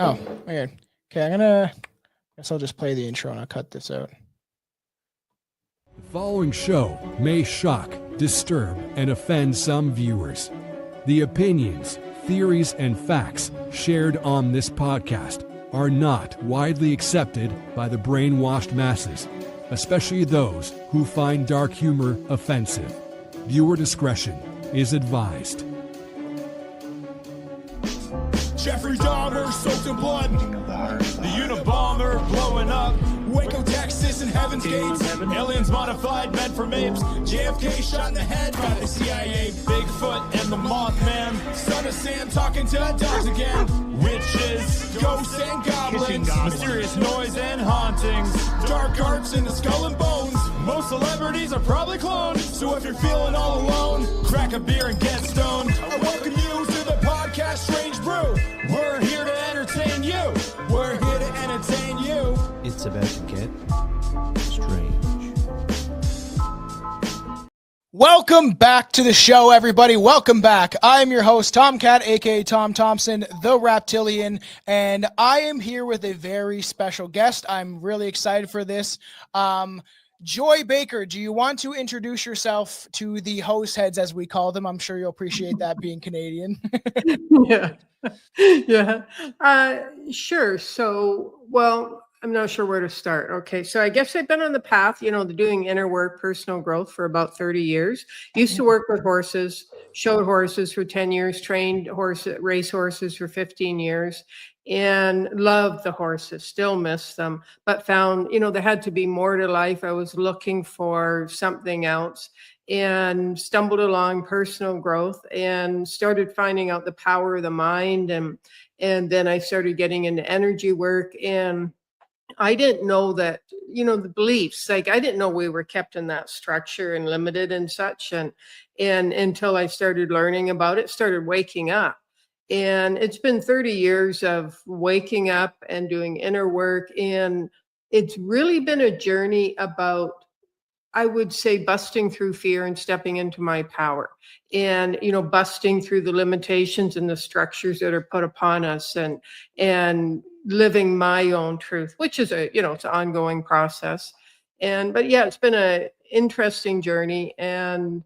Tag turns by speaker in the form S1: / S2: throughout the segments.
S1: Oh, okay. Okay, guess I'll just play the intro and I'll cut this out.
S2: The following show may shock, disturb, and offend some viewers. The opinions, theories, and facts shared on this podcast are not widely accepted by the brainwashed masses, especially those who find dark humor offensive. Viewer discretion is advised.
S3: Jeffrey Dahmer soaked in blood. The Unabomber blowing up. Waco, Texas, and Heaven's Gates. Aliens modified, meant for apes. JFK shot in the head by the CIA. Bigfoot and the Mothman. Son of Sam talking to dogs again. Witches, ghosts, and goblins. Mysterious noise and hauntings. Dark arts in the skull and bones. Most celebrities are probably cloned. So if you're feeling all alone, crack a beer and get stoned. I welcome you to the podcast Strange Brew. We're here to entertain you. We're here to entertain you.
S4: It's about to get strange.
S1: Welcome back to the show, everybody. Welcome back. I'm your host, Tomcat, aka Tom Thompson, the Reptilian, and I am here with a very special guest. I'm really excited for this. Joy Baker, do you want to introduce yourself to the host heads, as we call them? I'm sure you'll appreciate that, being Canadian.
S5: Yeah. Sure. So, well, I'm not sure where to start. Okay. So I guess I've been on the path, doing inner work, personal growth for about 30 years. Used to work with horses, showed horses for 10 years, trained race horses for 15 years. And loved the horses, still miss them, but found, there had to be more to life. I was looking for something else and stumbled along personal growth and started finding out the power of the mind. And then I started getting into energy work, and I didn't know that, the beliefs, like I didn't know we were kept in that structure and limited and such. And until I started learning about it, started waking up. And it's been 30 years of waking up and doing inner work. And it's really been a journey about, I would say, busting through fear and stepping into my power. And, busting through the limitations and the structures that are put upon us, and living my own truth, which is it's an ongoing process. But yeah, it's been an interesting journey. And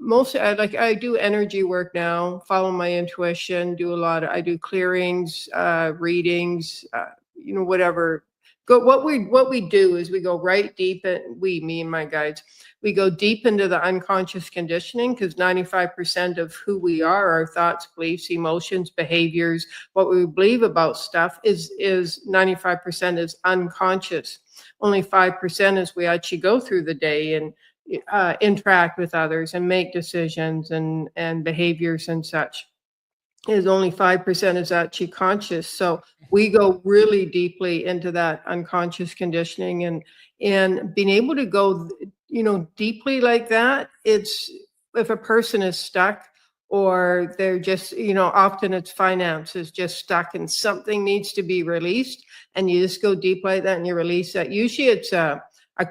S5: mostly I do energy work now, follow my intuition, I do clearings, readings, whatever. What we do is we go right deep, and me and my guides, we go deep into the unconscious conditioning, because 95% of who we are, our thoughts, beliefs, emotions, behaviors, what we believe about stuff is 95% is unconscious. Only 5% is we actually go through the day and interact with others and make decisions and behaviors and such. Is only 5% is actually conscious. So we go really deeply into that unconscious conditioning, and being able to go, deeply like that. It's if a person is stuck, or they're just, often it's finances just stuck and something needs to be released, and you just go deep like that and you release that. Usually it's a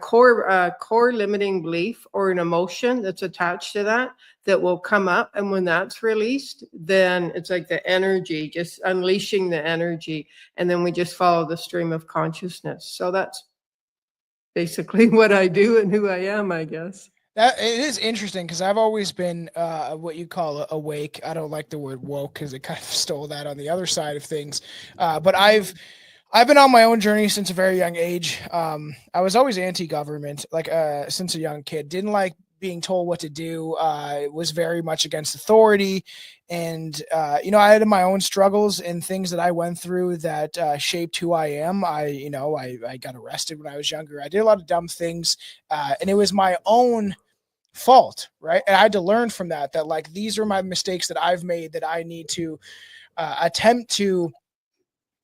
S5: core limiting belief or an emotion that's attached to that will come up. And when that's released, then it's like the energy, just unleashing the energy. And then we just follow the stream of consciousness. So that's basically what I do and who I am, I guess.
S1: That it is interesting, because I've always been what you call awake. I don't like the word woke, because it kind of stole that on the other side of things. But I've been on my own journey since a very young age. I was always anti-government, since a young kid. Didn't like being told what to do. Was very much against authority. And, I had my own struggles and things that I went through that shaped who I am. I got arrested when I was younger. I did a lot of dumb things, and it was my own fault, right? And I had to learn from that these are my mistakes that I've made that I need to attempt to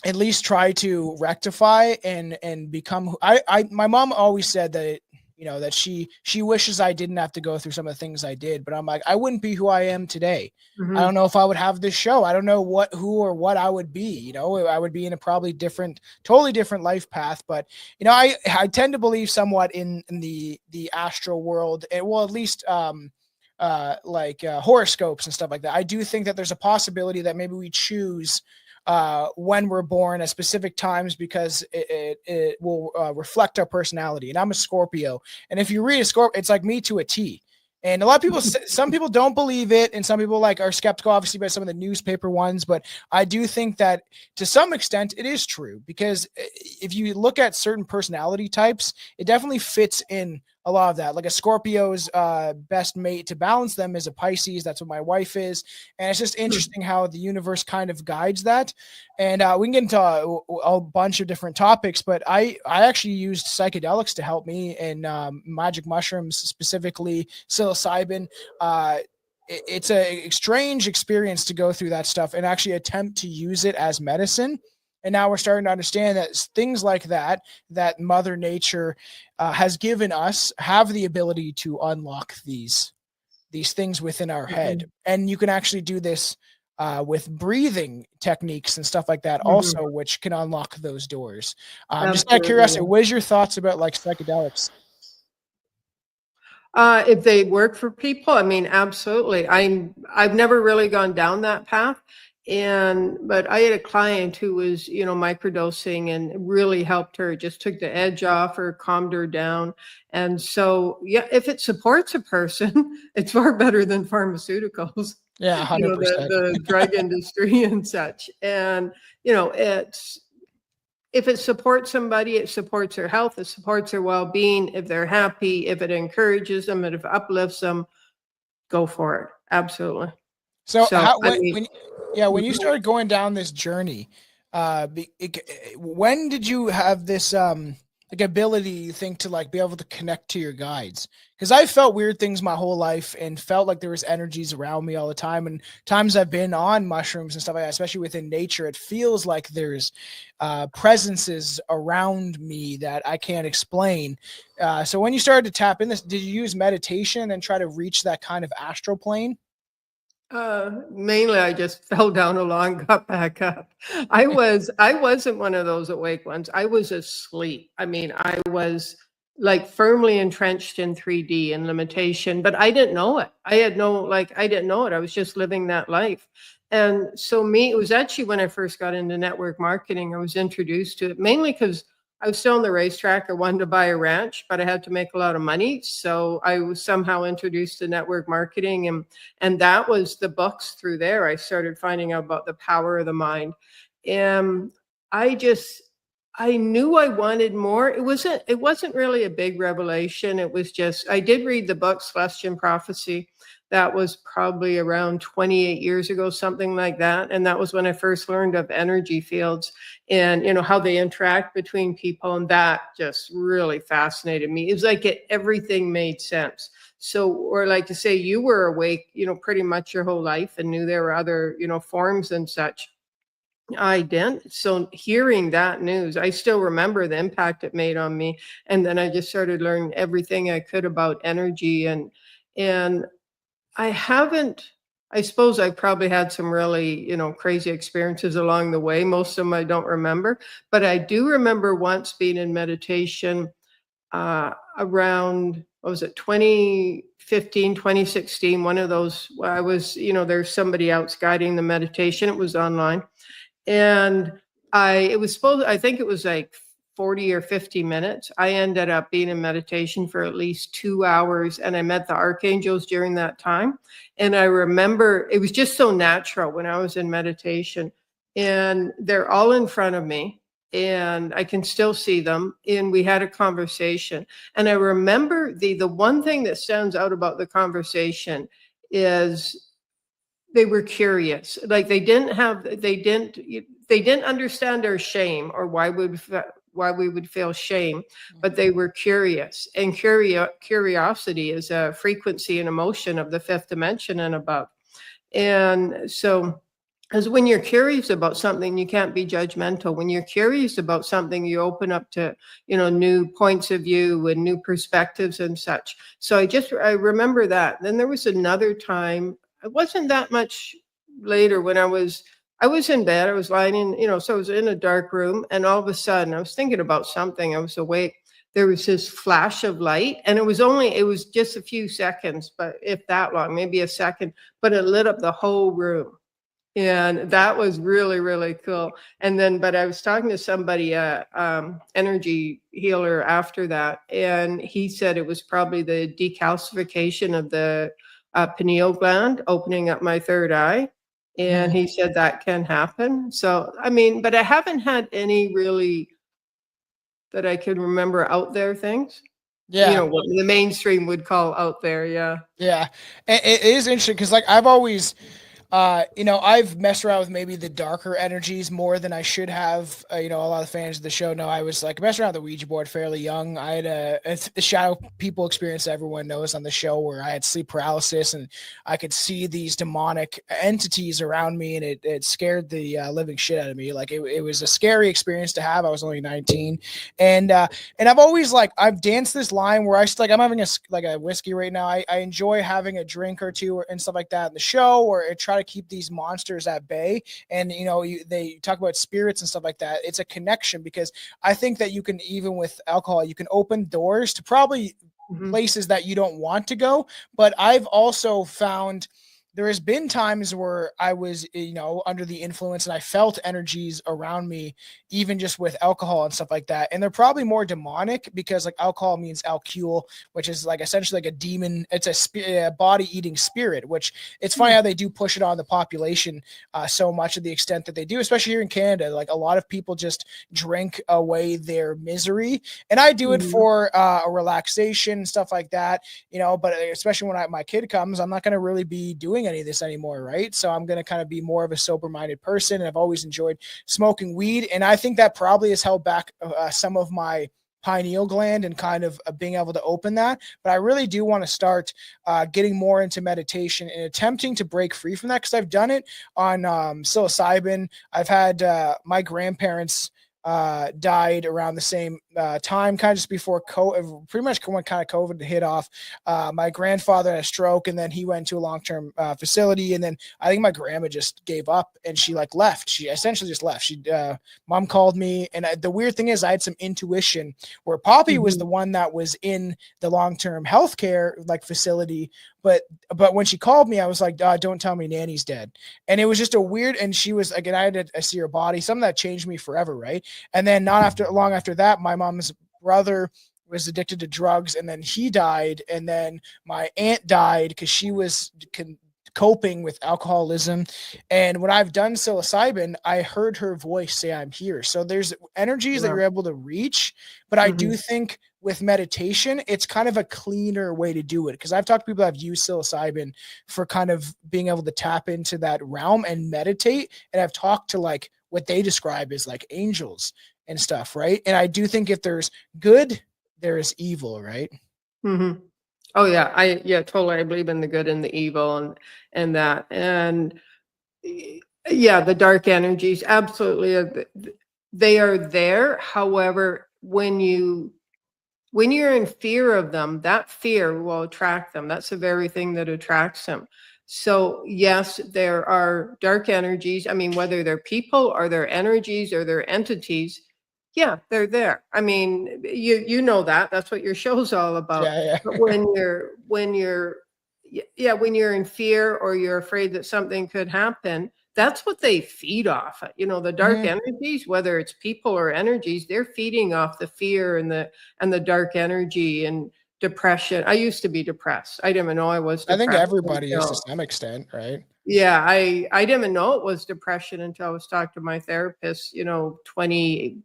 S1: at least try to rectify and become who my mom always said that that she wishes I didn't have to go through some of the things I did, but I'm like, I wouldn't be who I am today. Mm-hmm. I don't know if I would have this show. I don't know who or what I would be. I would be in a probably totally different life path. But I tend to believe somewhat in the astral world, and well, at least horoscopes and stuff like that. I do think that there's a possibility that maybe we choose when we're born at specific times because it will reflect our personality. And I'm a Scorpio, and if you read a Scorpio, it's like me to a T. And a lot of people, some people don't believe it, and some people are skeptical, obviously, by some of the newspaper ones. But I do think that to some extent it is true, because if you look at certain personality types, it definitely fits in a lot of that. Like a Scorpio's best mate to balance them is a Pisces. That's what my wife is. And it's just interesting how the universe kind of guides that. And we can get into a bunch of different topics, but I actually used psychedelics to help me, and magic mushrooms, specifically psilocybin. It's a strange experience to go through that stuff and actually attempt to use it as medicine. And now we're starting to understand that things like that Mother Nature has given us have the ability to unlock these things within our head. And you can actually do this with breathing techniques and stuff like that also, which can unlock those doors. Just out of curiosity, what is your thoughts about psychedelics?
S5: If they work for people, I mean, absolutely. I've never really gone down that path. But I had a client who was, microdosing, and really helped her, just took the edge off her, calmed her down. And so, yeah, if it supports a person, it's far better than pharmaceuticals.
S1: Yeah, 100%.
S5: The drug industry and such. And, if it supports somebody, it supports their health, it supports their well-being. If they're happy, if it encourages them, if it uplifts them, go for it. Absolutely.
S1: So when you started going down this journey, when did you have this ability, you think, to be able to connect to your guides? Because I felt weird things my whole life and felt like there was energies around me all the time. And times I've been on mushrooms and stuff like that, especially within nature, it feels like there's presences around me that I can't explain. So when you started to tap in this, did you use meditation and try to reach that kind of astral plane?
S5: Mainly I just fell down a long, got back up. I wasn't one of those awake ones. I was asleep. I mean, I was firmly entrenched in 3D and limitation, but I didn't know it. I didn't know it. I was just living that life. And so it was actually when I first got into network marketing, I was introduced to it, mainly because I was still on the racetrack. I wanted to buy a ranch, but I had to make a lot of money. So I was somehow introduced to network marketing, and that was the books. Through there, I started finding out about the power of the mind. And I knew I wanted more. It wasn't really a big revelation. It was just, I did read the book Celestial Prophecy. That was probably around 28 years ago, something like that. And that was when I first learned of energy fields and, how they interact between people. And that just really fascinated me. It was everything made sense. So, or to say you were awake, pretty much your whole life and knew there were other, forms and such. I didn't. So hearing that news, I still remember the impact it made on me. And then I just started learning everything I could about energy and I suppose I probably had some really, crazy experiences along the way. Most of them I don't remember, but I do remember once being in meditation around, 2015, 2016, one of those, I was, there's somebody else guiding the meditation. It was online. And I think it was 40 or 50 minutes. I ended up being in meditation for at least 2 hours, and I met the archangels during that time. And I remember it was just so natural when I was in meditation, and they're all in front of me and I can still see them. And we had a conversation. And I remember the one thing that stands out about the conversation is they were curious. They didn't understand our shame or why we would feel shame, but they were curious. And curiosity is a frequency and emotion of the fifth dimension and above. And so, as when you're curious about something, you can't be judgmental. When you're curious about something, you open up to, new points of view and new perspectives and such. So I remember that. Then there was another time, it wasn't that much later, when I was in bed, I was lying in, so I was in a dark room, and all of a sudden I was thinking about something. I was awake, there was this flash of light, and it was just a few seconds, but if that long, maybe a second, but it lit up the whole room. And that was really, really cool. And then, but I was talking to somebody, energy healer after that, and he said it was probably the decalcification of the pineal gland opening up my third eye. And he said that can happen. So, I mean, but I haven't had any really that I can remember out there things.
S1: Yeah.
S5: You know, what the mainstream would call out there. Yeah.
S1: Yeah. It is interesting because, like, I've always, I've messed around with maybe the darker energies more than I should have. A lot of fans of the show know I was like messing around with the Ouija board fairly young. I had a shadow people experience that everyone knows on the show where I had sleep paralysis and I could see these demonic entities around me, and it scared the living shit out of me. Like it was a scary experience to have. I was only 19, and I've always I've danced this line where I'm having a whiskey right now. I enjoy having a drink or two and stuff like that in the show, or try to keep these monsters at bay. And they talk about spirits and stuff like that. It's a connection because I think that you can, even with alcohol, you can open doors to probably places that you don't want to go. But I've also found there has been times where I was, under the influence and I felt energies around me, even just with alcohol and stuff like that. And they're probably more demonic because alcohol means alcohol, which is essentially like a demon. It's a body eating spirit, which it's funny how they do push it on the population so much to the extent that they do, especially here in Canada. Like a lot of people just drink away their misery. And I do it for a relaxation and stuff like that, but especially when my kid comes, I'm not going to really be doing any of this anymore, right? So I'm going to kind of be more of a sober-minded person, and I've always enjoyed smoking weed, and I think that probably has held back some of my pineal gland and kind of being able to open that. But I really do want to start getting more into meditation and attempting to break free from that, because I've done it on psilocybin. I've had my grandparents died around the same time, kind of just before COVID, pretty much when kind of COVID hit off. My grandfather had a stroke, and then he went to a long-term facility, and then I think my grandma just gave up and she left. She essentially just left. Mom called me, and the weird thing is I had some intuition where Poppy was the one that was in the long-term healthcare facility. But when she called me, I was like, don't tell me Nanny's dead. And it was just a weird, and she was like, and I had to see her body, something that changed me forever. Right. And then not long after that, my mom's brother was addicted to drugs, and then he died. And then my aunt died because she was coping with alcoholism. And when I've done psilocybin, I heard her voice say, I'm here. So there's energies that you're able to reach. But I do think with meditation, it's kind of a cleaner way to do it. Because I've talked to people that have used psilocybin for kind of being able to tap into that realm and meditate. And I've talked to what they describe as angels and stuff, right? And I do think if there's good, there is evil, right?
S5: Mm-hmm. Oh yeah, totally. I believe in the good and the evil and that. And yeah, the dark energies, absolutely. They are there. However, when you're in fear of them, that fear will attract them. That's the very thing that attracts them. So yes, there are dark energies. I mean, whether they're people or they're energies or they're entities, yeah, they're there. I mean, you know that's what your show's all about.
S1: Yeah.
S5: But when you're in fear or you're afraid that something could happen, that's what they feed off. The dark energies, whether it's people or energies, they're feeding off the fear and the dark energy and depression. I used to be depressed. I didn't even know I was depressed.
S1: I think everybody is to some extent, right?
S5: Yeah, I didn't even know it was depression until I was talking to my therapist, 28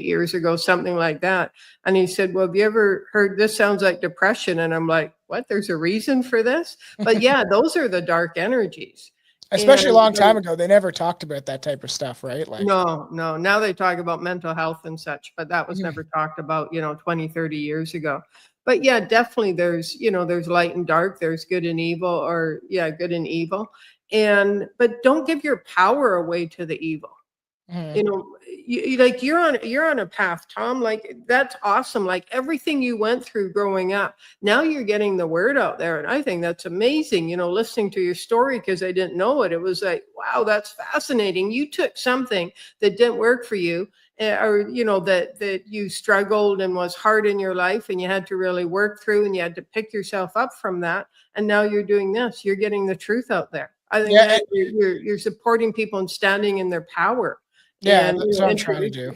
S5: years ago, something like that. And he said, well, have you ever heard, this sounds like depression? And I'm like, what? There's a reason for this? But yeah, those are the dark energies.
S1: Especially a long time ago, they never talked about that type of stuff, right?
S5: No. Now they talk about mental health and such, but that was never talked about, 20, 30 years ago. But yeah, definitely there's light and dark, there's good and evil, good and evil. But don't give your power away to the evil.
S1: Mhm.
S5: You know, like you're on a path, Tom. Like that's awesome. Like everything you went through growing up, now you're getting the word out there, and I think that's amazing. You know, listening to your story because I didn't know it, it was like, wow, that's fascinating. You took something that didn't work for you, or you know that you struggled and was hard in your life, and you had to really work through, and you had to pick yourself up from that, and now you're doing this. You're getting the truth out there. I think
S1: Yeah,
S5: that you're supporting people and standing in their power
S1: yeah,
S5: and
S1: that's what I'm trying to do.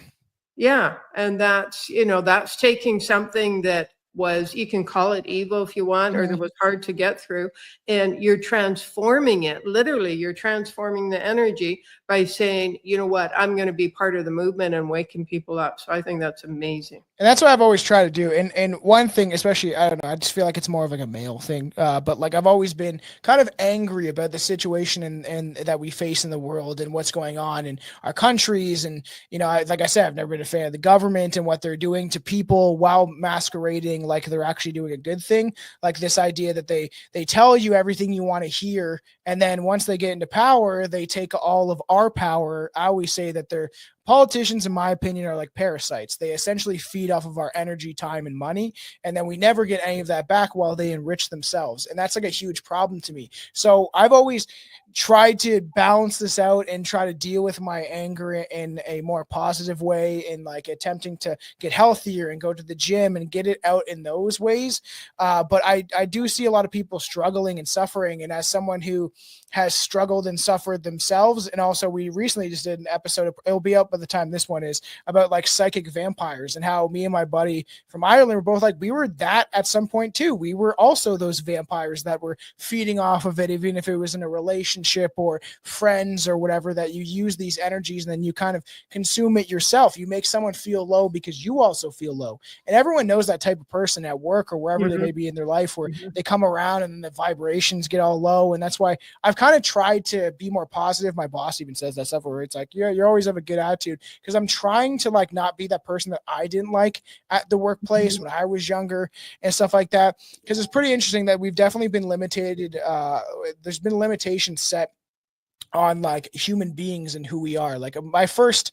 S5: yeah, and that's, you know, that's taking something that was, you can call it evil if you want, or that
S1: Mhm.
S5: was hard to get through, and you're transforming it. Literally, you're transforming the energy by saying, you know what, I'm going to be part of the movement and waking people up. So I think that's amazing.
S1: And that's what I've always tried to do. And one thing, especially, I don't know, I just feel like it's more of like a male thing. But like I've always been kind of angry about the situation and that we face in the world and what's going on in our countries. And you know, like I said, I've never been a fan of the government and what they're doing to people while masquerading like they're actually doing a good thing. Like this idea that they tell you everything you want to hear, and then once they get into power, they take all of our power. I always say that they're politicians, in my opinion, are like parasites. They essentially feed off of our energy, time, and money, and then we never get any of that back while they enrich themselves. And that's like a huge problem to me. So I've always tried to balance this out and try to deal with my anger in a more positive way, and like attempting to get healthier and go to the gym and get it out in those ways. But I do see a lot of people struggling and suffering. And as someone who has struggled and suffered themselves, and also we recently just did an episode, it'll be up by the time this one is, about like psychic vampires, and how me and my buddy from Ireland were both like, we were that at some point too. We were also those vampires that were feeding off of it, even if it was in a relationship or friends or whatever, that you use these energies and then you kind of consume it yourself. You make someone feel low because you also feel low. And everyone knows that type of person at work or wherever they may be in their life, where they come around and the vibrations get all low. And that's why I've kind of tried to be more positive. My boss even says that stuff where it's like, yeah, you always have a good attitude, because I'm trying to like not be that person that I didn't like at the workplace when I was younger and stuff like that. Because it's pretty interesting that we've definitely been limited. There's been limitations set on like human beings and who we are. Like my first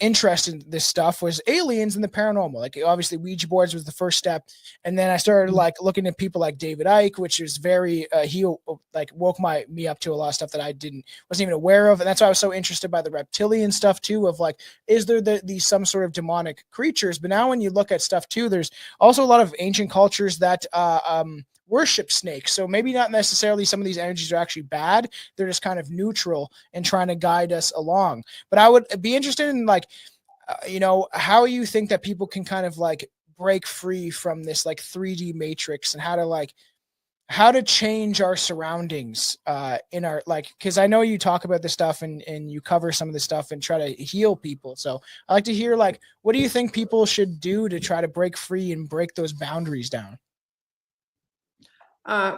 S1: interest in this stuff was aliens and the paranormal. Like obviously Ouija boards was the first step, and then I started like looking at people like David Icke, which is very he like woke me up to a lot of stuff that I wasn't even aware of. And that's why I was so interested by the reptilian stuff too, of like, is there these some sort of demonic creatures? But now when you look at stuff too, there's also a lot of ancient cultures that worship snakes. So maybe not necessarily some of these energies are actually bad. They're just kind of neutral and trying to guide us along. But I would be interested in like, you know, how you think that people can kind of like break free from this like 3D matrix, and how to change our surroundings in our, like, because I know you talk about this stuff and you cover some of this stuff and try to heal people. So I like to hear like, what do you think people should do to try to break free and break those boundaries down?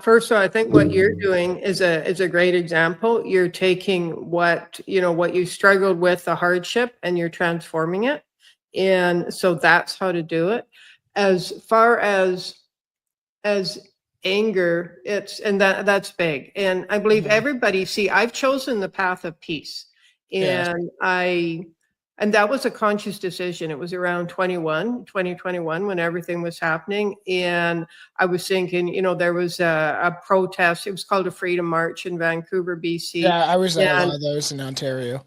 S5: First of all, I think what you're doing is a great example. You're taking what, you know, what you struggled with, the hardship, and you're transforming it. And so that's how to do it. As far as anger, that's big. And I believe everybody, see, I've chosen the path of peace.
S1: Yes.
S5: And that was a conscious decision. It was around 2021, when everything was happening. And I was thinking, you know, there was a protest. It was called a Freedom March in Vancouver, BC.
S1: Yeah, I was at a
S5: And
S1: lot of those in Ontario.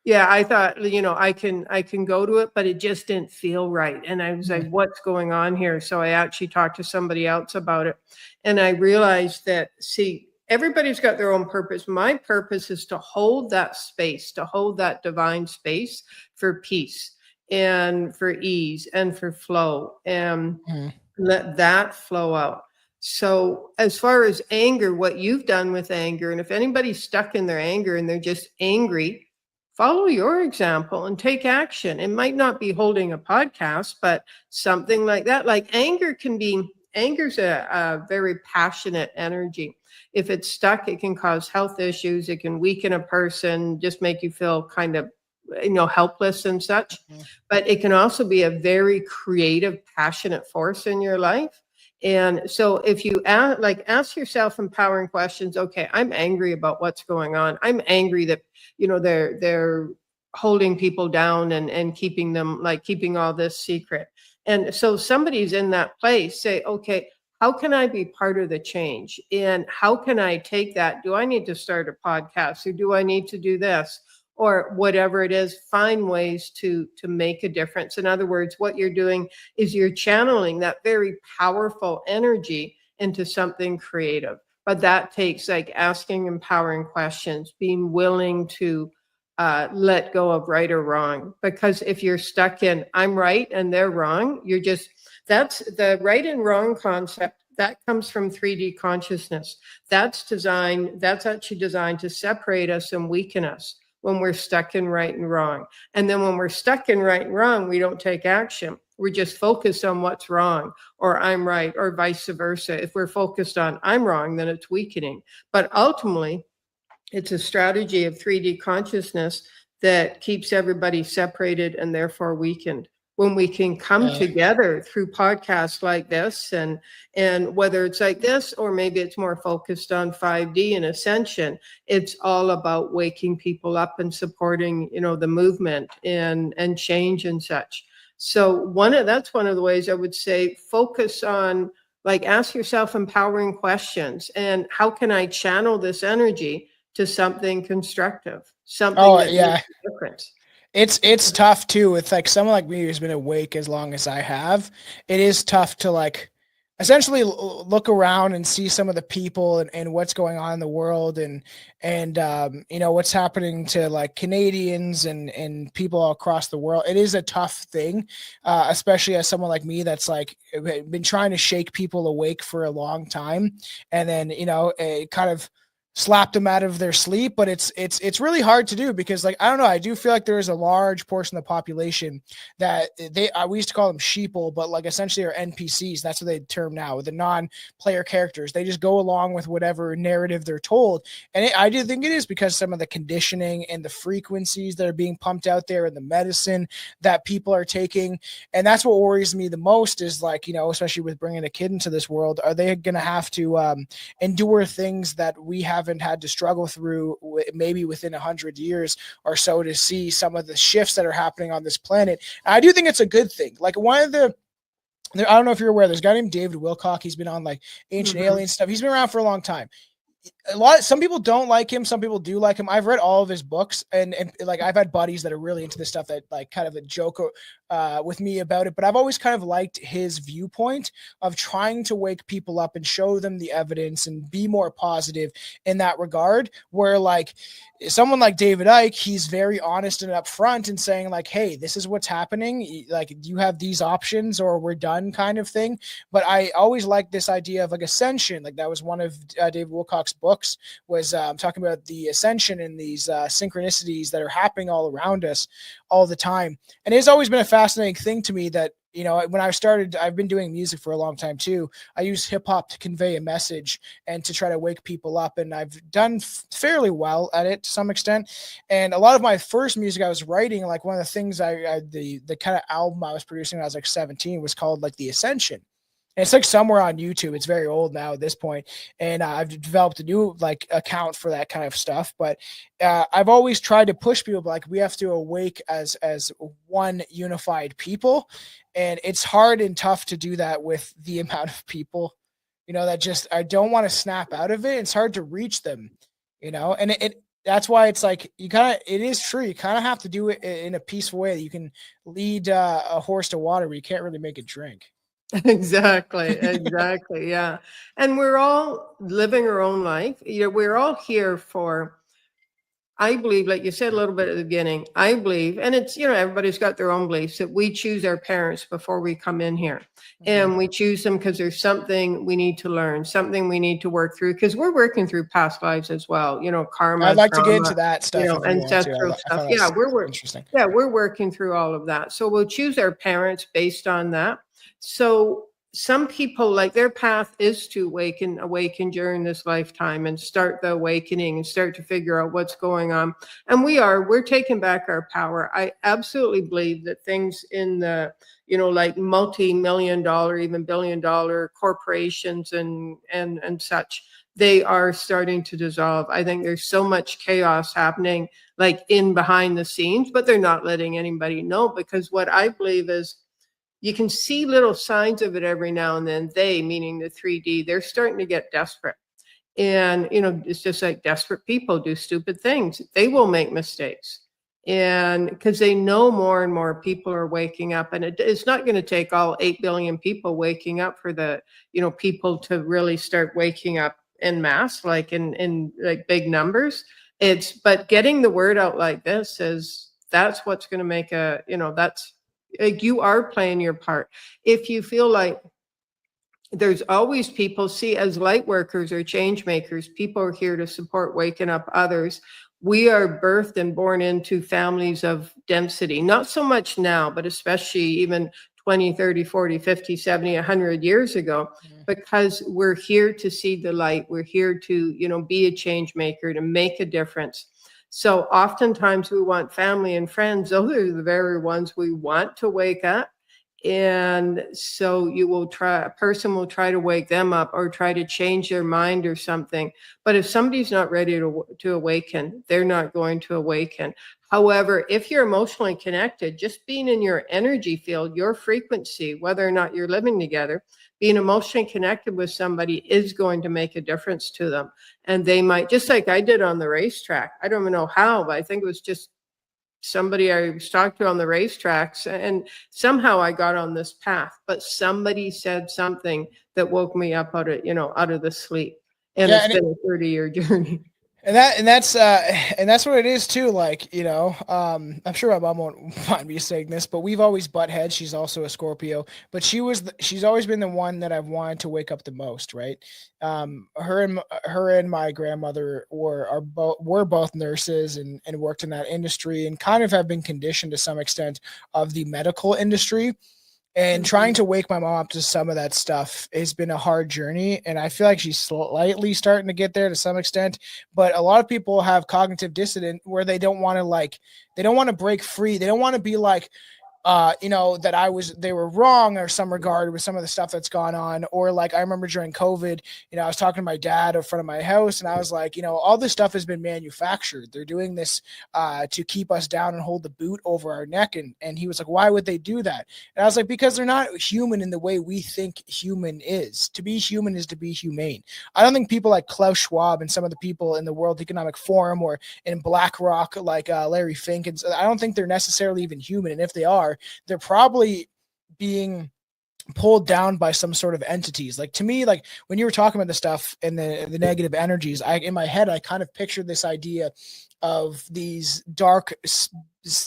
S5: yeah, I thought, you know, I can go to it, but it just didn't feel right. And I was like, what's going on here? So I actually talked to somebody else about it. And I realized that, see, everybody's got their own purpose. My purpose is to hold that space, to hold that divine space for peace and for ease and for flow, and let that flow out. So as far as anger, what you've done with anger, and if anybody's stuck in their anger and they're just angry, follow your example and take action. It might not be holding a podcast, but something like that. Like anger's a very passionate energy. If it's stuck, it can cause health issues. It can weaken a person, just make you feel kind of, you know, helpless and such. But it can also be a very creative, passionate force in your life. And so if you ask yourself empowering questions, okay, I'm angry about what's going on. I'm angry that, you know, they're holding people down and keeping them, like keeping all this secret. And so somebody's in that place, say, okay, how can I be part of the change? And how can I take that? Do I need to start a podcast, or do I need to do this, or whatever it is? Find ways to make a difference. In other words, what you're doing is you're channeling that very powerful energy into something creative. But that takes like asking empowering questions, being willing to let go of right or wrong. Because if you're stuck in I'm right and they're wrong, that's the right and wrong concept. That comes from 3D consciousness. That's actually designed to separate us and weaken us when we're stuck in right and wrong. And then when we're stuck in right and wrong, we don't take action. We're just focused on what's wrong, or I'm right, or vice versa. If we're focused on I'm wrong, then it's weakening. But ultimately, it's a strategy of 3D consciousness that keeps everybody separated and therefore weakened. When we can come together through podcasts like this, and whether it's like this, or maybe it's more focused on 5D and ascension, it's all about waking people up and supporting, the movement and change and such. So that's one of the ways I would say, focus on, like, ask yourself empowering questions, and how can I channel this energy to something constructive, something that makes a difference.
S1: It's tough too with like someone like me who's been awake as long as I have. It is tough to like essentially look around and see some of the people and what's going on in the world and what's happening to like Canadians and people all across the world. It is a tough thing, especially as someone like me that's like been trying to shake people awake for a long time, and then it kind of slapped them out of their sleep. But it's really hard to do because, like, I don't know, I do feel like there is a large portion of the population that we used to call them sheeple, but like essentially are NPCs. That's what they term now, the non-player characters. They just go along with whatever narrative they're told. And I do think it is because some of the conditioning and the frequencies that are being pumped out there and the medicine that people are taking. And that's what worries me the most is, like, especially with bringing a kid into this world, are they going to have to endure things that we haven't had to struggle through maybe within 100 years or so to see some of the shifts that are happening on this planet? And I do think it's a good thing. Like, one of I don't know if you're aware, there's a guy named David Wilcock. He's been on like Ancient Alien stuff. He's been around for a long time. Some people don't like him, some people do like him. I've read all of his books, and like I've had buddies that are really into this stuff that like kind of a joke with me about it, but I've always kind of liked his viewpoint of trying to wake people up and show them the evidence and be more positive in that regard, where like someone like David Icke, he's very honest and upfront and saying like, hey, this is what's happening, like you have these options or we're done, kind of thing. But I always liked this idea of like ascension. Like that was one of David Wilcock's books, was talking about the ascension and these synchronicities that are happening all around us all the time. And it's always been a fascinating thing to me that, when I started, I've been doing music for a long time too. I use hip hop to convey a message and to try to wake people up. And I've done fairly well at it to some extent. And a lot of my first music I was writing, like one of the things the kind of album I was producing when I was like 17 was called like The Ascension. And it's like somewhere on YouTube. It's very old now at this point. And I've developed a new like account for that kind of stuff. But I've always tried to push people, like, we have to awake as one unified people. And it's hard and tough to do that with the amount of people, that just, I don't want to snap out of it. It's hard to reach them, and that's why it's like, it is true. You kind of have to do it in a peaceful way. You can lead a horse to water, but you can't really make it drink.
S5: Exactly. Yeah. And we're all living our own life. We're all here for, I believe, like you said a little bit at the beginning, I believe, and it's, everybody's got their own beliefs, that we choose our parents before we come in here. And we choose them because there's something we need to learn, something we need to work through, because we're working through past lives as well, karma.
S1: I'd like to get into that stuff.
S5: Ancestral stuff. Yeah, we're working through all of that. So we'll choose our parents based on that. So some people, like, their path is to awaken during this lifetime and start the awakening and start to figure out what's going on. And we're taking back our power. I absolutely believe that things in the, like multi-million dollar, even billion-dollar corporations and such, they are starting to dissolve. I think there's so much chaos happening like in behind the scenes, but they're not letting anybody know, because what I believe is you can see little signs of it every now and then. They, meaning the 3D, they're starting to get desperate. And, it's just like desperate people do stupid things. They will make mistakes. And because they know more and more people are waking up, and it's not going to take all 8 billion people waking up for the, people to really start waking up en masse, like in like big numbers. But getting the word out like this that's what's going to make that's like, you are playing your part. If you feel like there's always people, see, as light workers or change makers, people are here to support waking up others. We are birthed and born into families of density, not so much now, but especially even 20, 30, 40, 50, 70, 100 years ago, because we're here to see the light. We're here to, be a change maker, to make a difference. So oftentimes we want family and friends. Those are the very ones we want to wake up. And so a person will try to wake them up or try to change their mind or something. But if somebody's not ready to awaken, they're not going to awaken. However, if you're emotionally connected, just being in your energy field, your frequency, whether or not you're living together, being emotionally connected with somebody is going to make a difference to them. And they might, just like I did on the racetrack. I don't even know how, but I think it was just somebody I was talking to on the racetracks, and somehow I got on this path, but somebody said something that woke me up out of the sleep. And it's been a 30-year journey.
S1: And that's what it is too. Like, I'm sure my mom won't mind me saying this, but we've always butt heads. She's also a Scorpio, but she's always been the one that I've wanted to wake up the most. Right. Her and my grandmother were both nurses and worked in that industry, and kind of have been conditioned to some extent of the medical industry. And trying to wake my mom up to some of that stuff has been a hard journey. And I feel like she's slightly starting to get there to some extent. But a lot of people have cognitive dissonance where they don't want to break free. They don't want to be like, that they were wrong or some regard with some of the stuff that's gone on. Or like, I remember during COVID, I was talking to my dad in front of my house, and I was like, all this stuff has been manufactured. They're doing this to keep us down and hold the boot over our neck. And he was like, why would they do that? And I was like, because they're not human in the way we think human is. To be human is to be humane. I don't think people like Klaus Schwab and some of the people in the World Economic Forum or in BlackRock, like Larry Fink, and I don't think they're necessarily even human. And if they are, they're probably being pulled down by some sort of entities. Like, to me, like when you were talking about the stuff and the negative energies, in my head, I kind of pictured this idea of these dark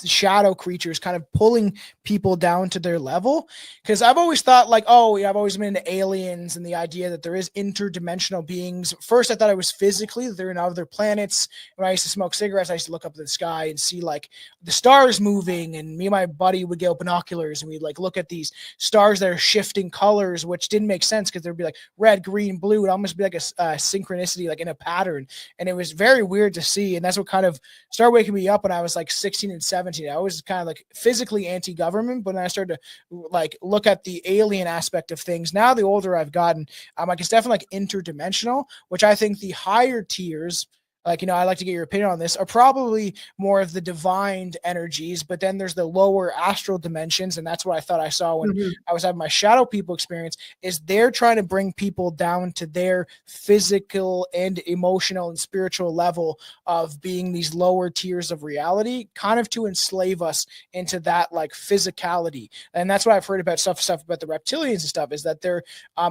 S1: shadow creatures kind of pulling people down to their level. Because I've always thought like, I've always been into aliens and the idea that there is interdimensional beings. First, I thought it was physically, that they're in other planets. When I used to smoke cigarettes, I used to look up at the sky and see like the stars moving, and me and my buddy would get binoculars and we'd like look at these stars that are shifting colors, which didn't make sense because there'd be like red, green, blue. It'd almost be like a synchronicity, like in a pattern. And it was very weird to see. And that's what kind of started waking me up when I was like 16 and 17. I was kind of like physically anti-government, but then I started to like look at the alien aspect of things. Now, the older I've gotten, like it's definitely like interdimensional, which I think the higher tiers, like, I like to get your opinion on this, are probably more of the divine energies, but then there's the lower astral dimensions. And that's what I thought I saw when I was having my shadow people experience, is they're trying to bring people down to their physical and emotional and spiritual level of being these lower tiers of reality, kind of to enslave us into that like physicality. And that's what I've heard about stuff about the reptilians and stuff, is that they're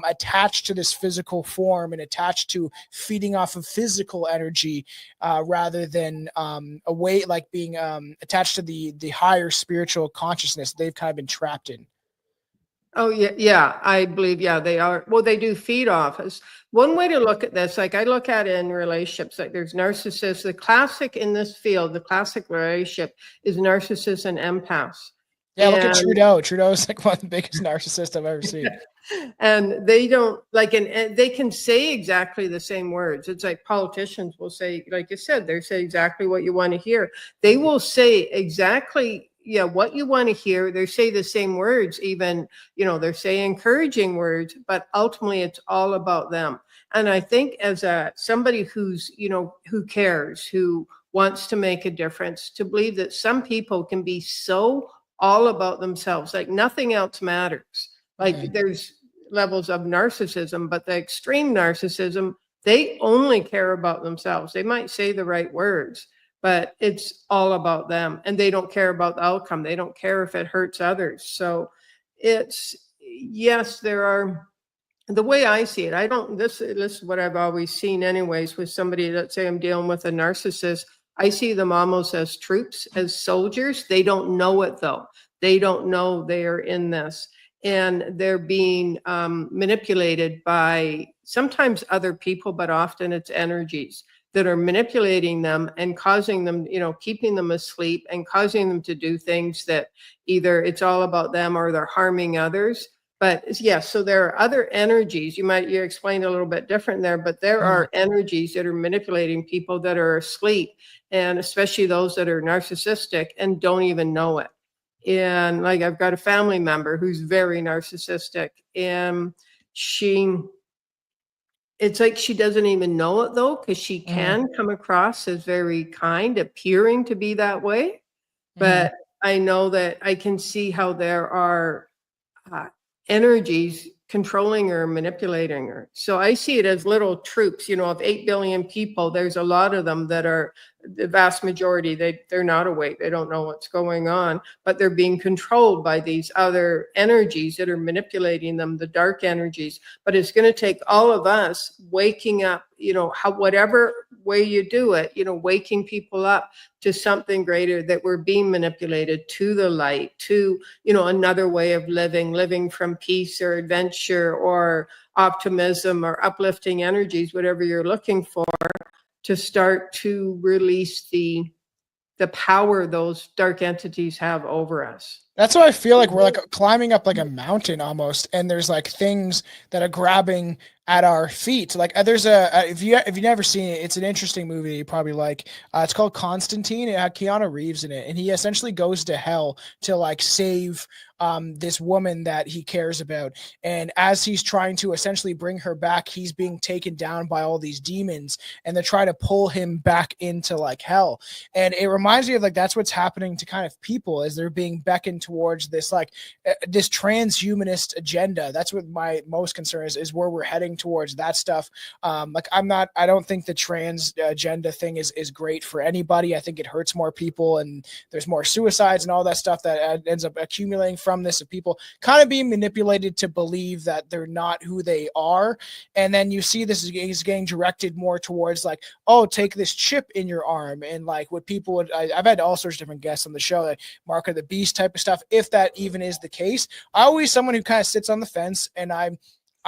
S1: attached to this physical form and attached to feeding off of physical energy, rather than like being attached to the higher spiritual consciousness they've kind of been trapped in.
S5: Oh, yeah, I believe, they are. Well, they do feed off us. One way to look at this, like I look at it in relationships, like there's narcissists. The classic in this field, the classic relationship is narcissists and empaths.
S1: Yeah, look at Trudeau. Trudeau is like one of the biggest narcissists I've ever seen.
S5: And they don't like, and they can say exactly the same words. It's like politicians will say, like you said, they say exactly what you want to hear. They will say exactly, what you want to hear. They say the same words, even, they're saying encouraging words, but ultimately it's all about them. And I think as somebody who's, who cares, who wants to make a difference, to believe that some people can be so all about themselves, like nothing else matters. Like there's levels of narcissism, but the extreme narcissism, they only care about themselves. They might say the right words, but it's all about them, and they don't care about the outcome. They don't care if it hurts others. So yes, there are, the way I see it, I don't, this is what I've always seen anyways with somebody, let's say I'm dealing with a narcissist, I see them almost as troops, as soldiers. They don't know it though. They don't know they are in this, and they're being manipulated by sometimes other people, but often it's energies that are manipulating them and causing them, keeping them asleep and causing them to do things that either it's all about them or they're harming others. But yes, so there are other energies. You explained a little bit different there, but there are energies that are manipulating people that are asleep, and especially those that are narcissistic and don't even know it. And like, I've got a family member who's very narcissistic, and it's like she doesn't even know it though, because she can come across as very kind, appearing to be that way. But I know that I can see how there are energies controlling her, manipulating her. So I see it as little troops, of 8 billion people, there's a lot of them that are, the vast majority, they're not awake. They don't know what's going on, but they're being controlled by these other energies that are manipulating them, the dark energies. But it's going to take all of us waking up, whatever way you do it, waking people up to something greater, that we're being manipulated to the light, to, another way of living from peace or adventure or optimism or uplifting energies, whatever you're looking for, to start to release the power those dark entities have over us.
S1: That's why I feel like we're like climbing up like a mountain almost, and there's like things that are grabbing at our feet. Like there's if you've never seen it, it's an interesting movie you probably like. It's called Constantine. It had Keanu Reeves in it, and he essentially goes to hell to like save this woman that he cares about. And as he's trying to essentially bring her back, he's being taken down by all these demons, and they try to pull him back into like hell. And it reminds me of like, that's what's happening to kind of people as they're being beckoned towards this like this transhumanist agenda. That's what my most concern is where we're heading towards that stuff. Like I don't think the trans agenda thing is great for anybody. I think it hurts more people, and there's more suicides and all that stuff that ends up accumulating from this, of people kind of being manipulated to believe that they're not who they are. And then you see this is getting directed more towards like, oh, take this chip in your arm, and like what people would, I've had all sorts of different guests on the show, like Mark of the Beast type of stuff, if that even is the case. I always someone who kind of sits on the fence, and I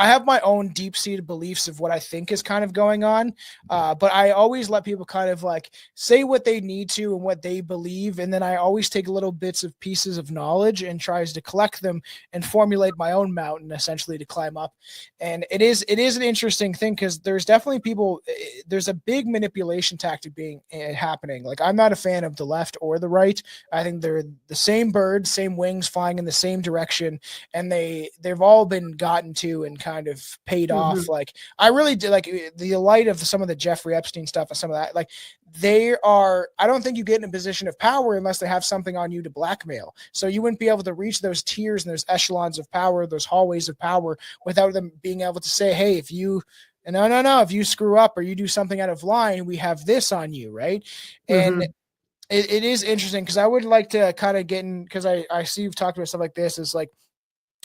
S1: have my own deep-seated beliefs of what I think is kind of going on, but I always let people kind of like say what they need to and what they believe, and then I always take little bits of pieces of knowledge and tries to collect them and formulate my own mountain essentially to climb up. And it is an interesting thing, because there's definitely people, there's a big manipulation tactic happening. Like, I'm not a fan of the left or the right. I think they're the same bird, same wings, flying in the same direction, and they've all been gotten to and kind of paid off. Like, I really did like the light of some of the Jeffrey Epstein stuff and some of that. Like, I don't think you get in a position of power unless they have something on you to blackmail. So you wouldn't be able to reach those tiers and those echelons of power, those hallways of power, without them being able to say, hey, if you screw up or you do something out of line, we have this on you, right? And it is interesting, because I would like to kind of get in, because I see you've talked about stuff like this, is like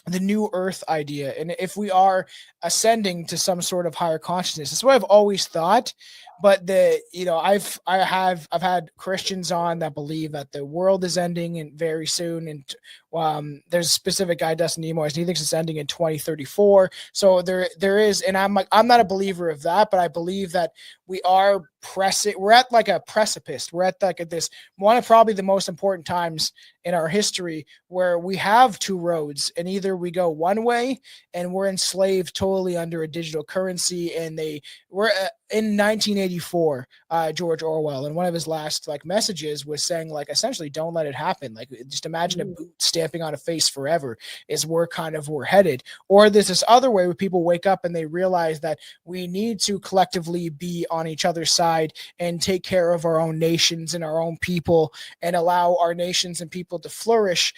S1: the new earth idea. And if we are ascending to some sort of higher consciousness, that's what I've always thought. But I've had Christians on that believe that the world is ending and very soon. And there's a specific guy, Dustin Nemours, and he thinks it's ending in 2034. So there is, and I'm not a believer of that, but I believe that we're at like a precipice. We're at like this one of probably the most important times in our history, where we have two roads, and either we go one way and we're enslaved totally under a digital currency, and in 1984, George Orwell, in one of his last like messages, was saying like essentially, don't let it happen. Like just imagine a boot stamping on a face forever is where kind of we're headed. Or there's this other way where people wake up and they realize that we need to collectively be on each other's side and take care of our own nations and our own people and allow our nations and people to flourish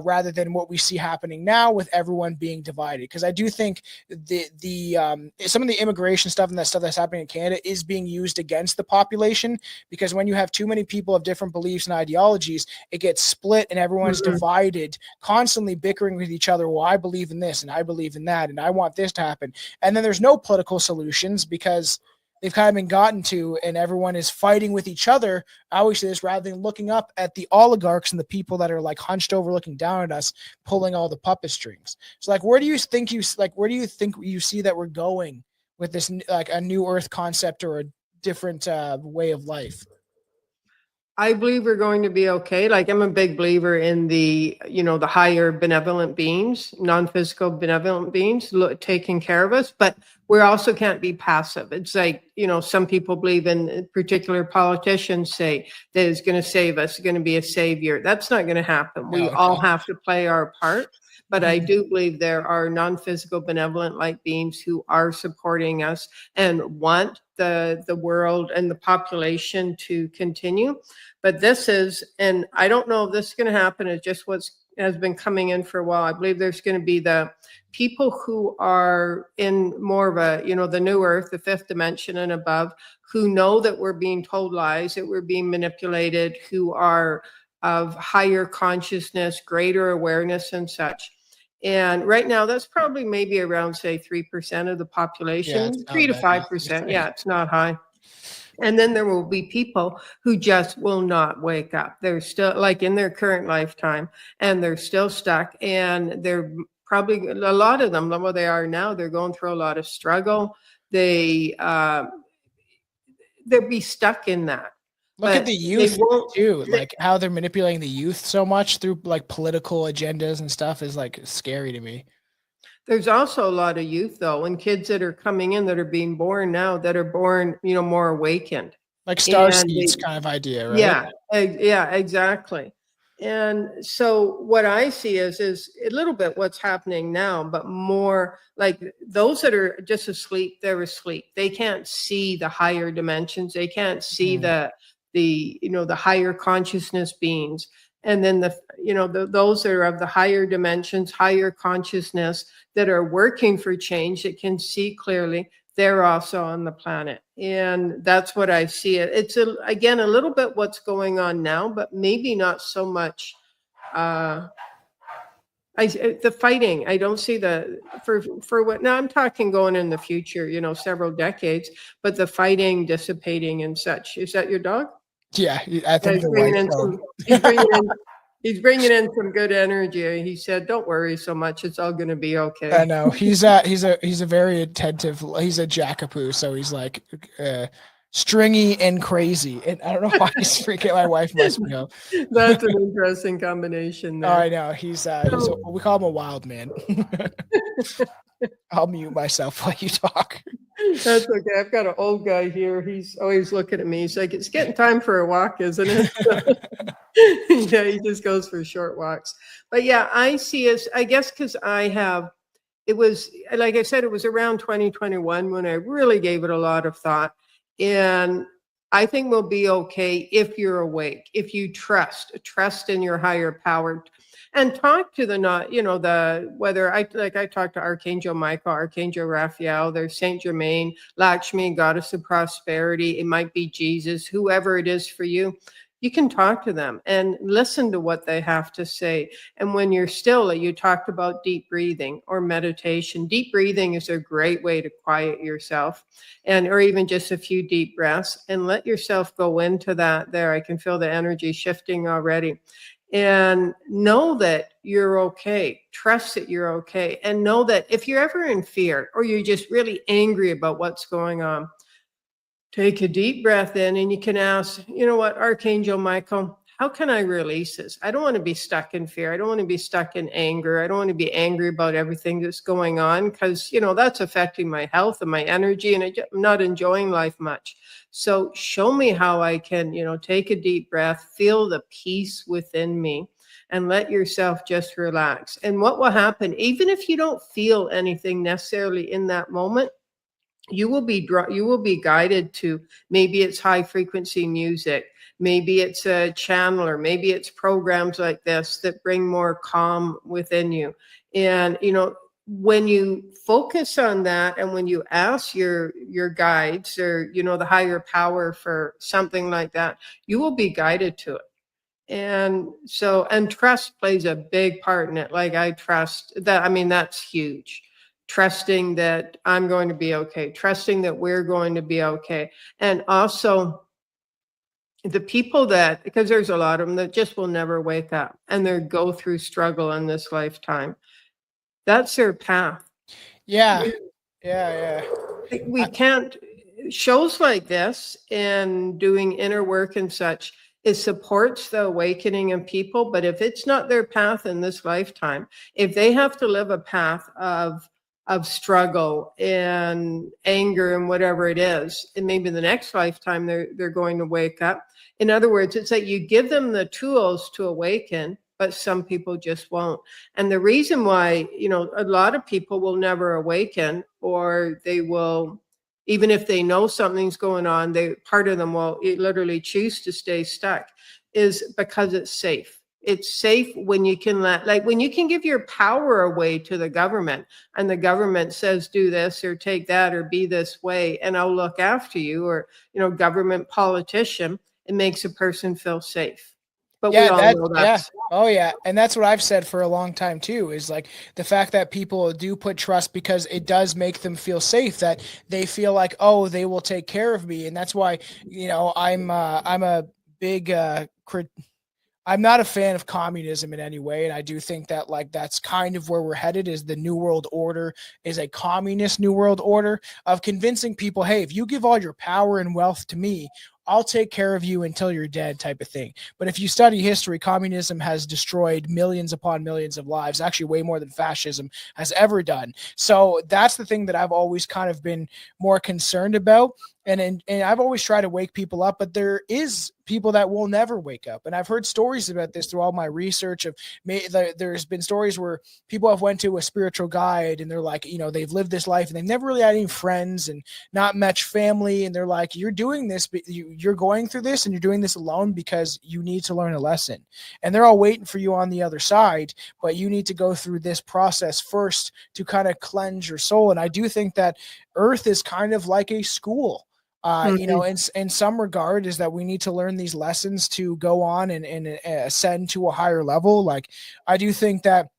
S1: rather than what we see happening now with everyone being divided. Because I do think some of the immigration stuff and that stuff that's happening in Canada is being used against the population, because when you have too many people of different beliefs and ideologies, it gets split and everyone's divided, constantly bickering with each other. Well, I believe in this and I believe in that and I want this to happen. And then there's no political solutions because they've kind of been gotten to, and everyone is fighting with each other. I always say this, rather than looking up at the oligarchs and the people that are like hunched over looking down at us, pulling all the puppet strings. So like, where do you think you see that we're going with this, like a new earth concept or a different way of life?
S5: I believe we're going to be okay. Like, I'm a big believer in the higher benevolent beings, non-physical benevolent beings taking care of us, but we also can't be passive. It's like, some people believe in particular politicians say that is going to save us, going to be a savior. That's not going to happen. We all have to play our part. But I do believe there are non-physical benevolent like beings who are supporting us and want the world and the population to continue. But this is, and I don't know if this is going to happen, it's just has been coming in for a while. I believe there's going to be the people who are in more of a, the new earth, the fifth dimension and above, who know that we're being told lies, that we're being manipulated, who are of higher consciousness, greater awareness and such. And right now, that's probably maybe around, say, 3% of the population, 3 to 5%. Yeah, it's not high. And then there will be people who just will not wake up. They're still like in their current lifetime and they're still stuck. And they're probably, a lot of them, where they are now, they're going through a lot of struggle. They'll be stuck in that.
S1: Look at the youth too, like how they're manipulating the youth so much through like political agendas and stuff is like scary to me.
S5: There's also a lot of youth though, and kids that are coming in that are being born now that are born, more awakened.
S1: Like star seeds kind of idea, right?
S5: Yeah, exactly. And so what I see is a little bit what's happening now, but more like those that are just asleep, they're asleep. They can't see the higher dimensions. They can't see the higher consciousness beings. And then those that are of the higher dimensions, higher consciousness that are working for change, that can see clearly, they're also on the planet. And that's what I see. It's again, a little bit what's going on now, but maybe not so much the fighting. I don't see for what now I'm talking going in the future, several decades, but the fighting dissipating and such. Is that your dog?
S1: Yeah, I think
S5: he's bringing in some good energy. He said, "Don't worry so much; it's all going to be okay."
S1: I know he's a very attentive. He's a jackapoo, so he's like stringy and crazy. And I don't know why he's freaking. My wife must know.
S5: That's an interesting combination. There.
S1: Oh, I know we call him a wild man. I'll mute myself while you talk.
S5: That's okay. I've got an old guy here. He's always looking at me. He's like, "It's getting time for a walk, isn't it?" Yeah, he just goes for short walks. But yeah, I see us, I guess, because it was, like I said, it was around 2021 when I really gave it a lot of thought. And I think we'll be okay if you're awake, if you trust in your higher power. And talk to I talk to Archangel Michael, Archangel Raphael, there's Saint Germain, Lakshmi, goddess of prosperity. It might be Jesus, whoever it is for you. You can talk to them and listen to what they have to say. And when you're still, you talked about deep breathing or meditation. Deep breathing is a great way to quiet yourself, or even just a few deep breaths, and let yourself go into that there. I can feel the energy shifting already. And know that you're okay. Trust that you're okay. And know that if you're ever in fear or you're just really angry about what's going on, take a deep breath in and you can ask, Archangel Michael, how can I release this? I don't want to be stuck in fear. I don't want to be stuck in anger. I don't want to be angry about everything that's going on, because, that's affecting my health and my energy, and I'm not enjoying life much. So show me how I can, take a deep breath, feel the peace within me, and let yourself just relax. And what will happen, even if you don't feel anything necessarily in that moment, you will be guided to, maybe it's high frequency music, maybe it's a channeler, maybe it's programs like this that bring more calm within you. And when you focus on that, and when you ask your guides, or the higher power for something like that, you will be guided to it. And trust plays a big part in it. Like, I trust that. I mean, that's huge. Trusting that I'm going to be okay, trusting that we're going to be okay. And also the people that, because there's a lot of them that just will never wake up, and they go through struggle in this lifetime. That's their path.
S1: Yeah. Yeah.
S5: We can't, shows like this and doing inner work and such, it supports the awakening in people. But if it's not their path in this lifetime, if they have to live a path of struggle and anger and whatever it is, and maybe the next lifetime they're going to wake up. In other words, it's that you give them the tools to awaken, but some people just won't. And the reason why, a lot of people will never awaken, or they will, even if they know something's going on, part of them will literally choose to stay stuck, is because it's safe. It's safe when you can when you can give your power away to the government, and the government says, do this or take that or be this way, and I'll look after you, or, government politician, it makes a person feel safe. But we all know that's.
S1: Oh yeah. And that's what I've said for a long time too, is like the fact that people do put trust, because it does make them feel safe, that they feel like, oh, they will take care of me. And that's why, I'm a big, I'm not a fan of communism in any way. And I do think that that's kind of where we're headed, is the New World Order is a communist New World Order of convincing people, hey, if you give all your power and wealth to me, I'll take care of you until you're dead, type of thing. But if you study history, communism has destroyed millions upon millions of lives, actually way more than fascism has ever done. So that's the thing that I've always kind of been more concerned about. And I've always tried to wake people up, but there is people that will never wake up. And I've heard stories about this through all my research there's been stories where people have went to a spiritual guide, and they're like, they've lived this life and they've never really had any friends and not much family. And they're like, you're doing this, but you're going through this, and you're doing this alone because you need to learn a lesson. And they're all waiting for you on the other side, but you need to go through this process first to kind of cleanse your soul. And I do think that Earth is kind of like a school. In some regard, is that we need to learn these lessons to go on and ascend to a higher level. Like, I do think that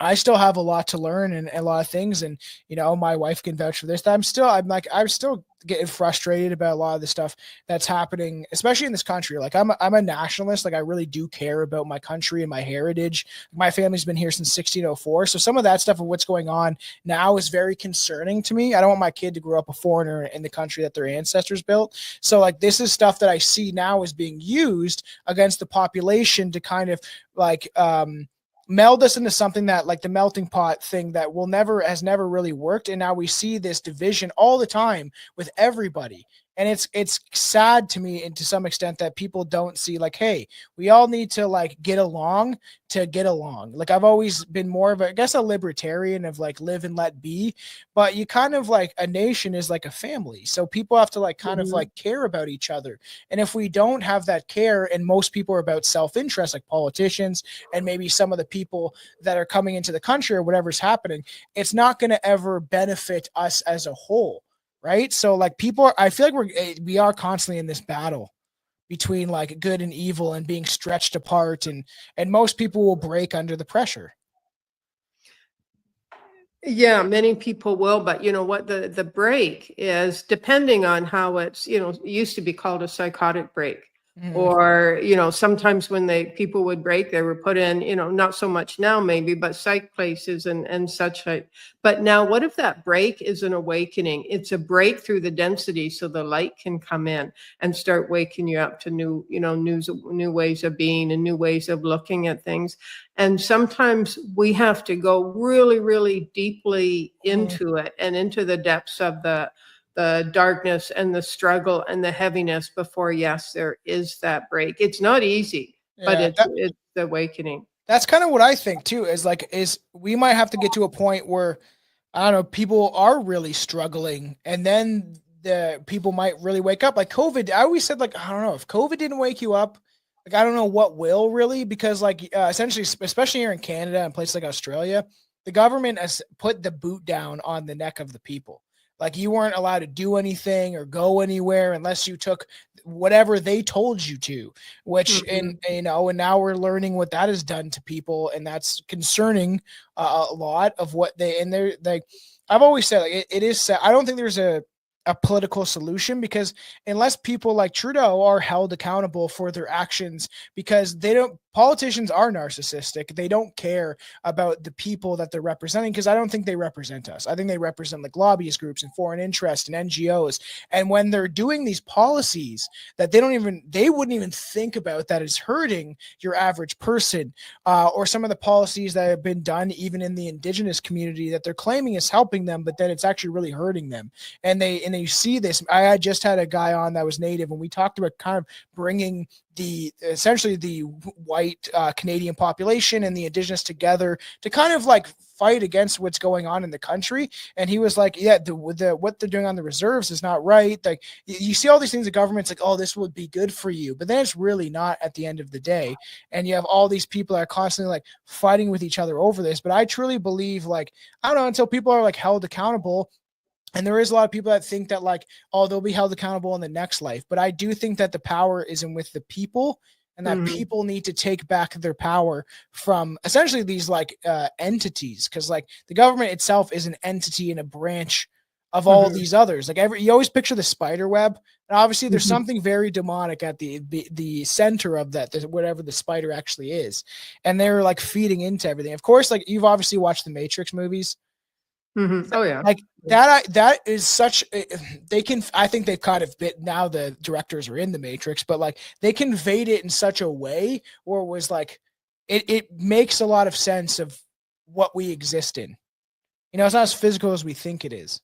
S1: I still have a lot to learn and a lot of things. And, my wife can vouch for this, that I'm still getting frustrated about a lot of the stuff that's happening, especially in this country. Like, I'm a nationalist. Like, I really do care about my country and my heritage. My family's been here since 1604. So some of that stuff of what's going on now is very concerning to me. I don't want my kid to grow up a foreigner in the country that their ancestors built. So this is stuff that I see now is being used against the population to kind of meld us into something that, like the melting pot thing, that has never really worked. And now we see this division all the time with everybody. And it's sad to me, and to some extent, that people don't see, hey, we all need to get along to get along. Like, I've always been more of a libertarian of live and let be, but you kind of a nation is like a family. So people have to kind of care about each other. And if we don't have that care, and most people are about self-interest, like politicians and maybe some of the people that are coming into the country or whatever's happening, it's not going to ever benefit us as a whole. Right. So I feel like we are constantly in this battle between good and evil and being stretched apart, and most people will break under the pressure.
S5: Yeah, many people will, but what the break is, depending on how it's, it used to be called a psychotic break. Or, sometimes when people would break, they were put in, not so much now maybe, but psych places and such like. But now what if that break is an awakening? It's a break through the density so the light can come in and start waking you up to new ways of being and new ways of looking at things. And sometimes we have to go really, really deeply into it and into the depths of the darkness and the struggle and the heaviness before, yes, there is that break. It's not easy, but it's the awakening.
S1: That's kind of what I think too, is we might have to get to a point where, I don't know, people are really struggling, and then the people might really wake up. Like COVID, I always said, like, I don't know, if COVID didn't wake you up, like, I don't know what will really, because essentially, especially here in Canada and places like Australia, the government has put the boot down on the neck of the people. Like, you weren't allowed to do anything or go anywhere unless you took whatever they told you to, which, and now we're learning what that has done to people. And that's concerning a lot of what they're like, I've always said, like, it is sad. I don't think there's a political solution, because unless people like Trudeau are held accountable for their actions, because politicians are narcissistic. They don't care about the people that they're representing, because I don't think they represent us. I think they represent like lobbyist groups and foreign interest and NGOs. And when they're doing these policies that they wouldn't even think about, that is hurting your average person, or some of the policies that have been done even in the Indigenous community that they're claiming is helping them, but then it's actually really hurting them. And you see this. I just had a guy on that was Native, and we talked about kind of bringing essentially the white Canadian population and the Indigenous together to kind of like fight against what's going on in the country. And he was like, yeah, what they're doing on the reserves is not right. Like, you see all these things, the government's like, oh, this would be good for you, but then it's really not at the end of the day. And you have all these people that are constantly like fighting with each other over this. But I truly believe, like, I don't know, until people are like held accountable. And there is a lot of people that think that, like, oh, they'll be held accountable in the next life. But I do think that the power is in with the people, and that people need to take back their power from essentially these like entities. Because like the government itself is an entity and a branch of all these others. Like you always picture the spider web. And obviously there's something very demonic at the center of that, whatever the spider actually is. And they're like feeding into everything. Of course, like you've obviously watched the Matrix movies.
S5: Oh yeah.
S1: Like that is such, I think they've kind of now the directors are in the Matrix, but like they conveyed it in such a way where it was like, it makes a lot of sense of what we exist in. It's not as physical as we think it is.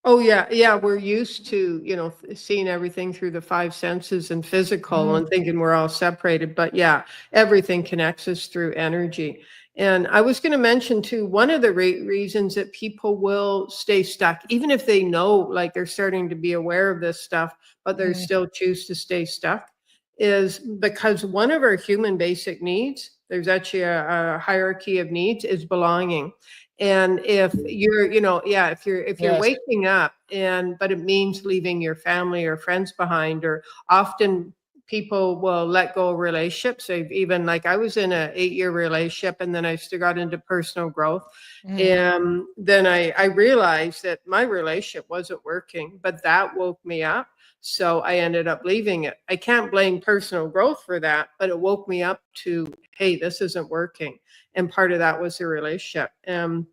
S5: Oh yeah. Yeah. We're used to, seeing everything through the five senses and physical and thinking we're all separated, but yeah, everything connects us through energy. And I was going to mention too, one of the reasons that people will stay stuck, even if they know, like they're starting to be aware of this stuff, but they still choose to stay stuck, is because one of our human basic needs, there's actually a hierarchy of needs, is belonging. And if you're, if you're waking up but it means leaving your family or friends behind, or often people will let go of relationships. Even like I was in an 8-year relationship, and then I still got into personal growth. And then I realized that my relationship wasn't working, but that woke me up. So I ended up leaving it. I can't blame personal growth for that, but it woke me up to, hey, this isn't working. And part of that was the relationship. And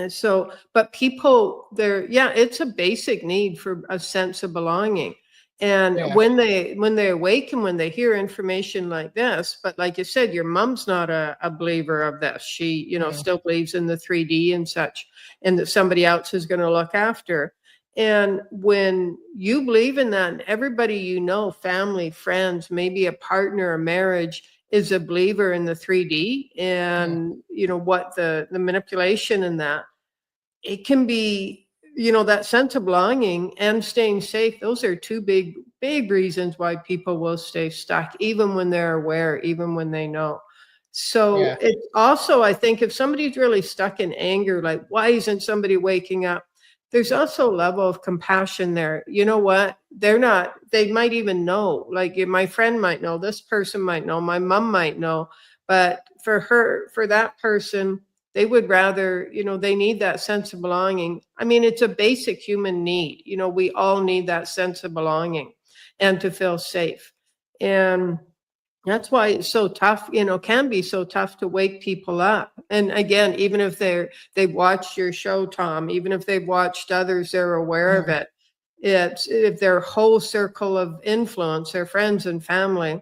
S5: so, but people, it's a basic need for a sense of belonging. And when they awaken, when they hear information like this, but like you said, your mom's not a believer of this. She, still believes in the 3D and such, and that somebody else is going to look after. And when you believe in that, and everybody, family, friends, maybe a partner, a marriage, is a believer in the 3D and, what the manipulation in that, it can be, that sense of belonging and staying safe. Those are two big reasons why people will stay stuck, even when they're aware, even when they know. So it's also, I think, if somebody's really stuck in anger, like, why isn't somebody waking up? There's also a level of compassion there. You know what? They might even know, like my friend might know, this person might know, my mom might know, but for that person, they would rather, they need that sense of belonging. I mean, it's a basic human need. We all need that sense of belonging. and to feel safe. And that's why it's so tough, can be so tough to wake people up. And again, even if they've watched your show, Tom, even if they've watched others, they're aware of it. It's if their whole circle of influence, their friends and family,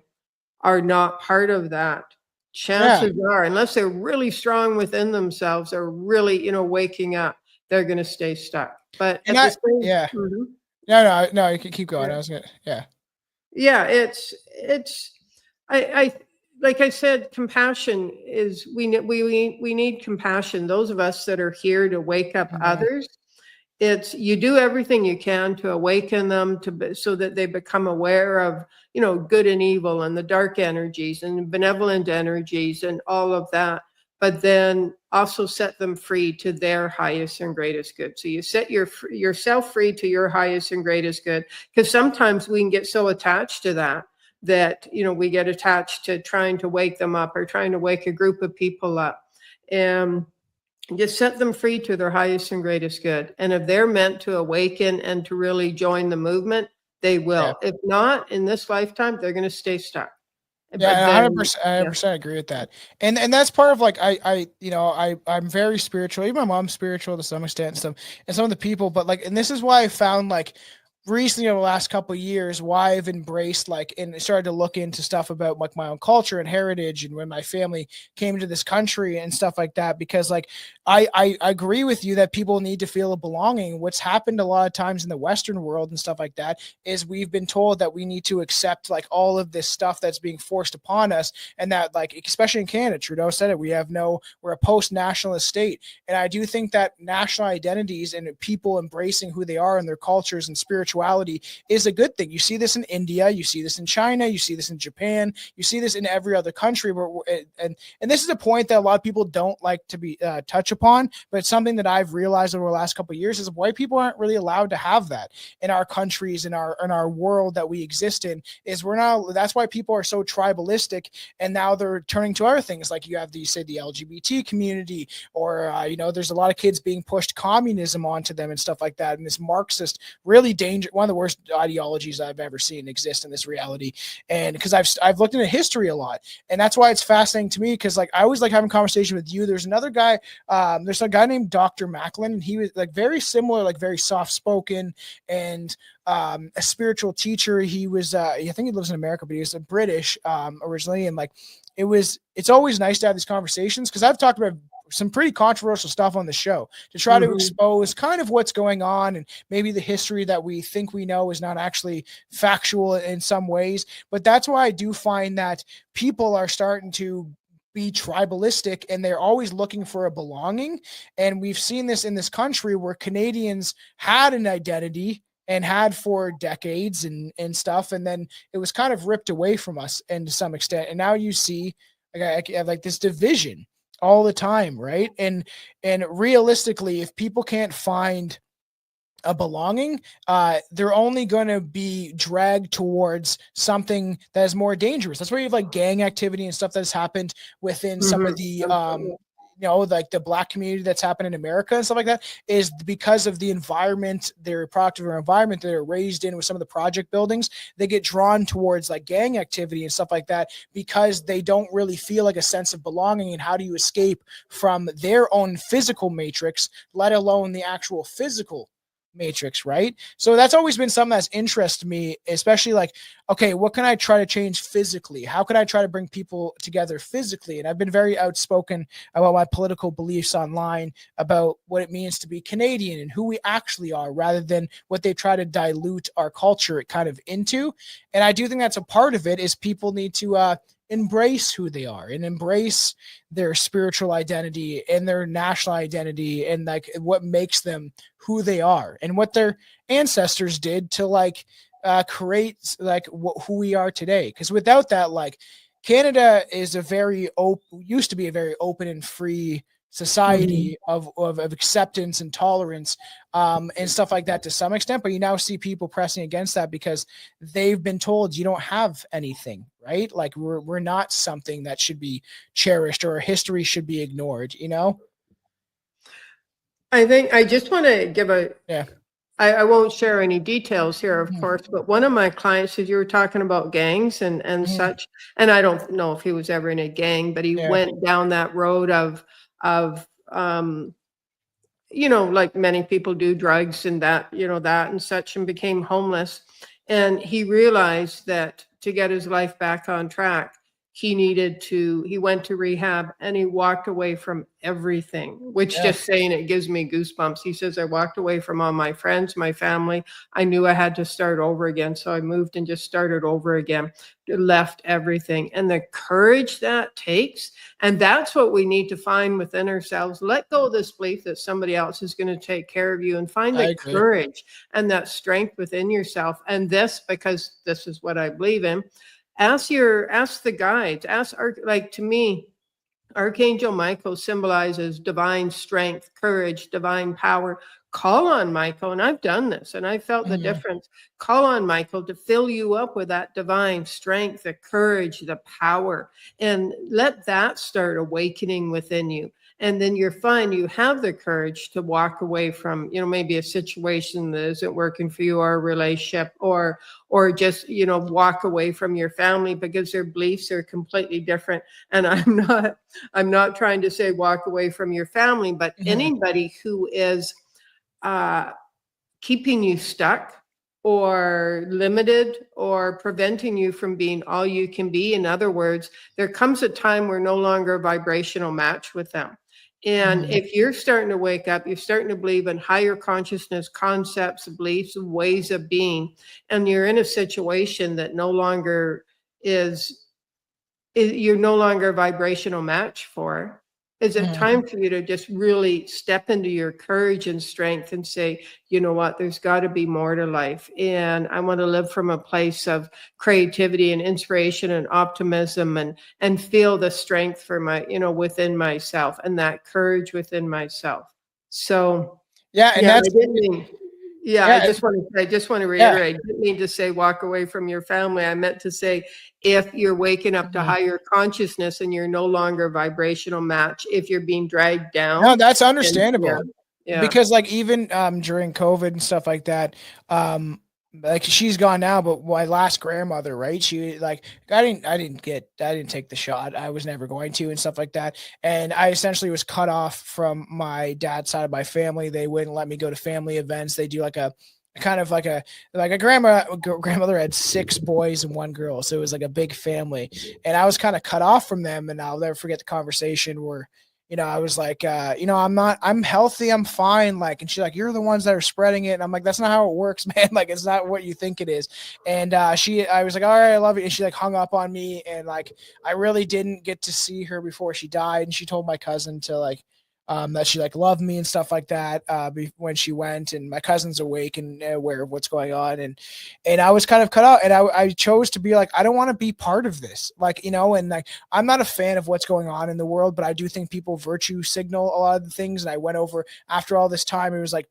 S5: are not part of that, chances are, unless they're really strong within themselves, are really, waking up, they're going to stay stuck. But
S1: And
S5: at the same,
S1: yeah.
S5: Mhm.
S1: No, you can keep going.
S5: Yeah.
S1: I was gonna,
S5: Yeah, it's I like I said, compassion is we need compassion. Those of us that are here to wake up others, it's you do everything you can to awaken them so that they become aware of good and evil and the dark energies and benevolent energies and all of that, but then also set them free to their highest and greatest good. So you set yourself free to your highest and greatest good, because sometimes we can get so attached to that we get attached to trying to wake them up or trying to wake a group of people up. And just set them free to their highest and greatest good. And if they're meant to awaken and to really join the movement, they will. If not, in this lifetime, they're going to stay stuck.
S1: Yeah, 100% agree with that. And that's part of like, I'm very spiritual. Even my mom's spiritual to some extent and some of the people, but like, and this is why I found like recently over the last couple of years why I've embraced and started to look into stuff about like my own culture and heritage and when my family came to this country and stuff like that, because like I agree with you that people need to feel a belonging. What's happened a lot of times in the Western world and stuff like that is we've been told that we need to accept like all of this stuff that's being forced upon us, and that like especially in Canada, Trudeau said it, we're a post-nationalist state. And I do think that national identities and people embracing who they are and their cultures and spirituality is a good thing. You see this in India, you see this in China, you see this in Japan, you see this in every other country and this is a point that a lot of people don't like to be touch upon, but it's something that I've realized over the last couple of years is white people aren't really allowed to have that in our countries, in our world that we exist in. That's why people are so tribalistic, and now they're turning to other things like you have the LGBT community, or there's a lot of kids being pushed communism onto them and stuff like that, and this Marxist really dangerous, one of the worst ideologies I've ever seen exist in this reality. And because I've looked into history a lot, and that's why it's fascinating to me, because like I always like having conversation with you. There's another guy, there's a guy named Dr. Macklin, and he was like very similar, like very soft spoken and a spiritual teacher. He was I think he lives in America, but he was a British originally, and like it's always nice to have these conversations, because I've talked about some pretty controversial stuff on the show to try to expose kind of what's going on, and maybe the history that we think we know is not actually factual in some ways. But that's why I do find that people are starting to be tribalistic, and they're always looking for a belonging. And we've seen this in this country where Canadians had an identity and had for decades and stuff, and then it was kind of ripped away from us, and to some extent, and now you see like this division all the time, right? And realistically, if people can't find a belonging, they're only going to be dragged towards something that is more dangerous. That's where you have like gang activity and stuff that has happened within some of the like the Black community that's happened in America and stuff like that, is because of the environment, their product of their environment that they're raised in with some of the project buildings. They get drawn towards like gang activity and stuff like that because they don't really feel like a sense of belonging. And how do you escape from their own physical matrix, let alone the actual physical matrix, right? So that's always been something that's interested me, especially like, okay, what can I try to change physically? How can I try to bring people together physically? And I've been very outspoken about my political beliefs online, about what it means to be Canadian and who we actually are, rather than what they try to dilute our culture kind of into. And I do think that's a part of it, is people need to embrace who they are and embrace their spiritual identity and their national identity, and like what makes them who they are and what their ancestors did to like create like who we are today. Because without that, like Canada is used to be a very open and free society of acceptance and tolerance and stuff like that to some extent, but you now see people pressing against that because they've been told you don't have anything, right? Like we're not something that should be cherished, or our history should be ignored,
S5: I think I just want to give I won't share any details here, of
S1: Mhm.
S5: course, but one of my clients, as you were talking about gangs and
S1: Mhm.
S5: such, and I don't know if he was ever in a gang, but he
S1: Yeah.
S5: went down that road of you know, like many people do, drugs and that, you know, that and such, and became homeless. And he realized that to get his life back on track, he went to rehab and he walked away from everything, which
S1: Yeah.
S5: just saying it gives me goosebumps. He says, I walked away from all my friends, my family. I knew I had to start over again. So I moved and just started over again, left everything. And the courage that takes, and that's what we need to find within ourselves. Let go of this belief that somebody else is going to take care of you, and find
S1: I
S5: the
S1: agree.
S5: courage and that strength within yourself. And this, because this is what I believe in, ask the guides, like, to me, Archangel Michael symbolizes divine strength, courage, divine power. Call on Michael, and I've done this and I felt the
S1: Mhm.
S5: difference. Call on Michael to fill you up with that divine strength, the courage, the power, and let that start awakening within you. And then you're fine. You have the courage to walk away from, you know, maybe a situation that isn't working for you, or a relationship, or just, you know, walk away from your family because their beliefs are completely different. And I'm not trying to say walk away from your family, but
S1: Mhm.
S5: anybody who is uh, keeping you stuck or limited or preventing you from being all you can be. In other words, there comes a time where no longer a vibrational match with them. And
S1: Mhm.
S5: if you're starting to wake up, you're starting to believe in higher consciousness concepts, beliefs, ways of being, and you're in a situation that no longer is you're no longer a vibrational match for, is it
S1: Mhm.
S5: time for you to just really step into your courage and strength and say, you know what, there's got to be more to life. And I want to live from a place of creativity and inspiration and optimism, and feel the strength for my, you know, within myself, and that courage within myself. So
S1: Yeah, and
S5: yeah, I
S1: that's
S5: didn't mean, yeah,
S1: yeah,
S5: I just want to
S1: yeah.
S5: reiterate, I didn't mean to say walk away from your family. I meant to say, if you're waking up to
S1: Mhm.
S5: higher consciousness and you're no longer a vibrational match, if you're being dragged
S1: No,
S5: down,
S1: that's
S5: and yeah,
S1: understandable.
S5: yeah.
S1: Because like even during COVID and stuff like that, like she's gone now, but my last grandmother, right? She like I didn't take the shot. I was never going to and stuff like that. And I essentially was cut off from my dad's side of my family. They wouldn't let me go to family events. They do like a kind of like a grandmother had 6 boys and 1 girl, so it was like a big family, and I was kind of cut off from them. And I'll never forget the conversation where I was like, I'm healthy, I'm fine. Like, and she's like, you're the ones that are spreading it. And I'm like, that's not how it works, man. Like, it's not what you think it is. And I was like, all right, I love you. And she like hung up on me. And like, I really didn't get to see her before she died. And she told my cousin to like, that she like loved me and stuff like that when she went, and my cousin's awake and aware of what's going on, and I was kind of cut out, and I chose to be like, I don't want to be part of this, like, and like I'm not a fan of what's going on in the world, but I do think people virtue signal a lot of the things. And I went over after all this time, it was like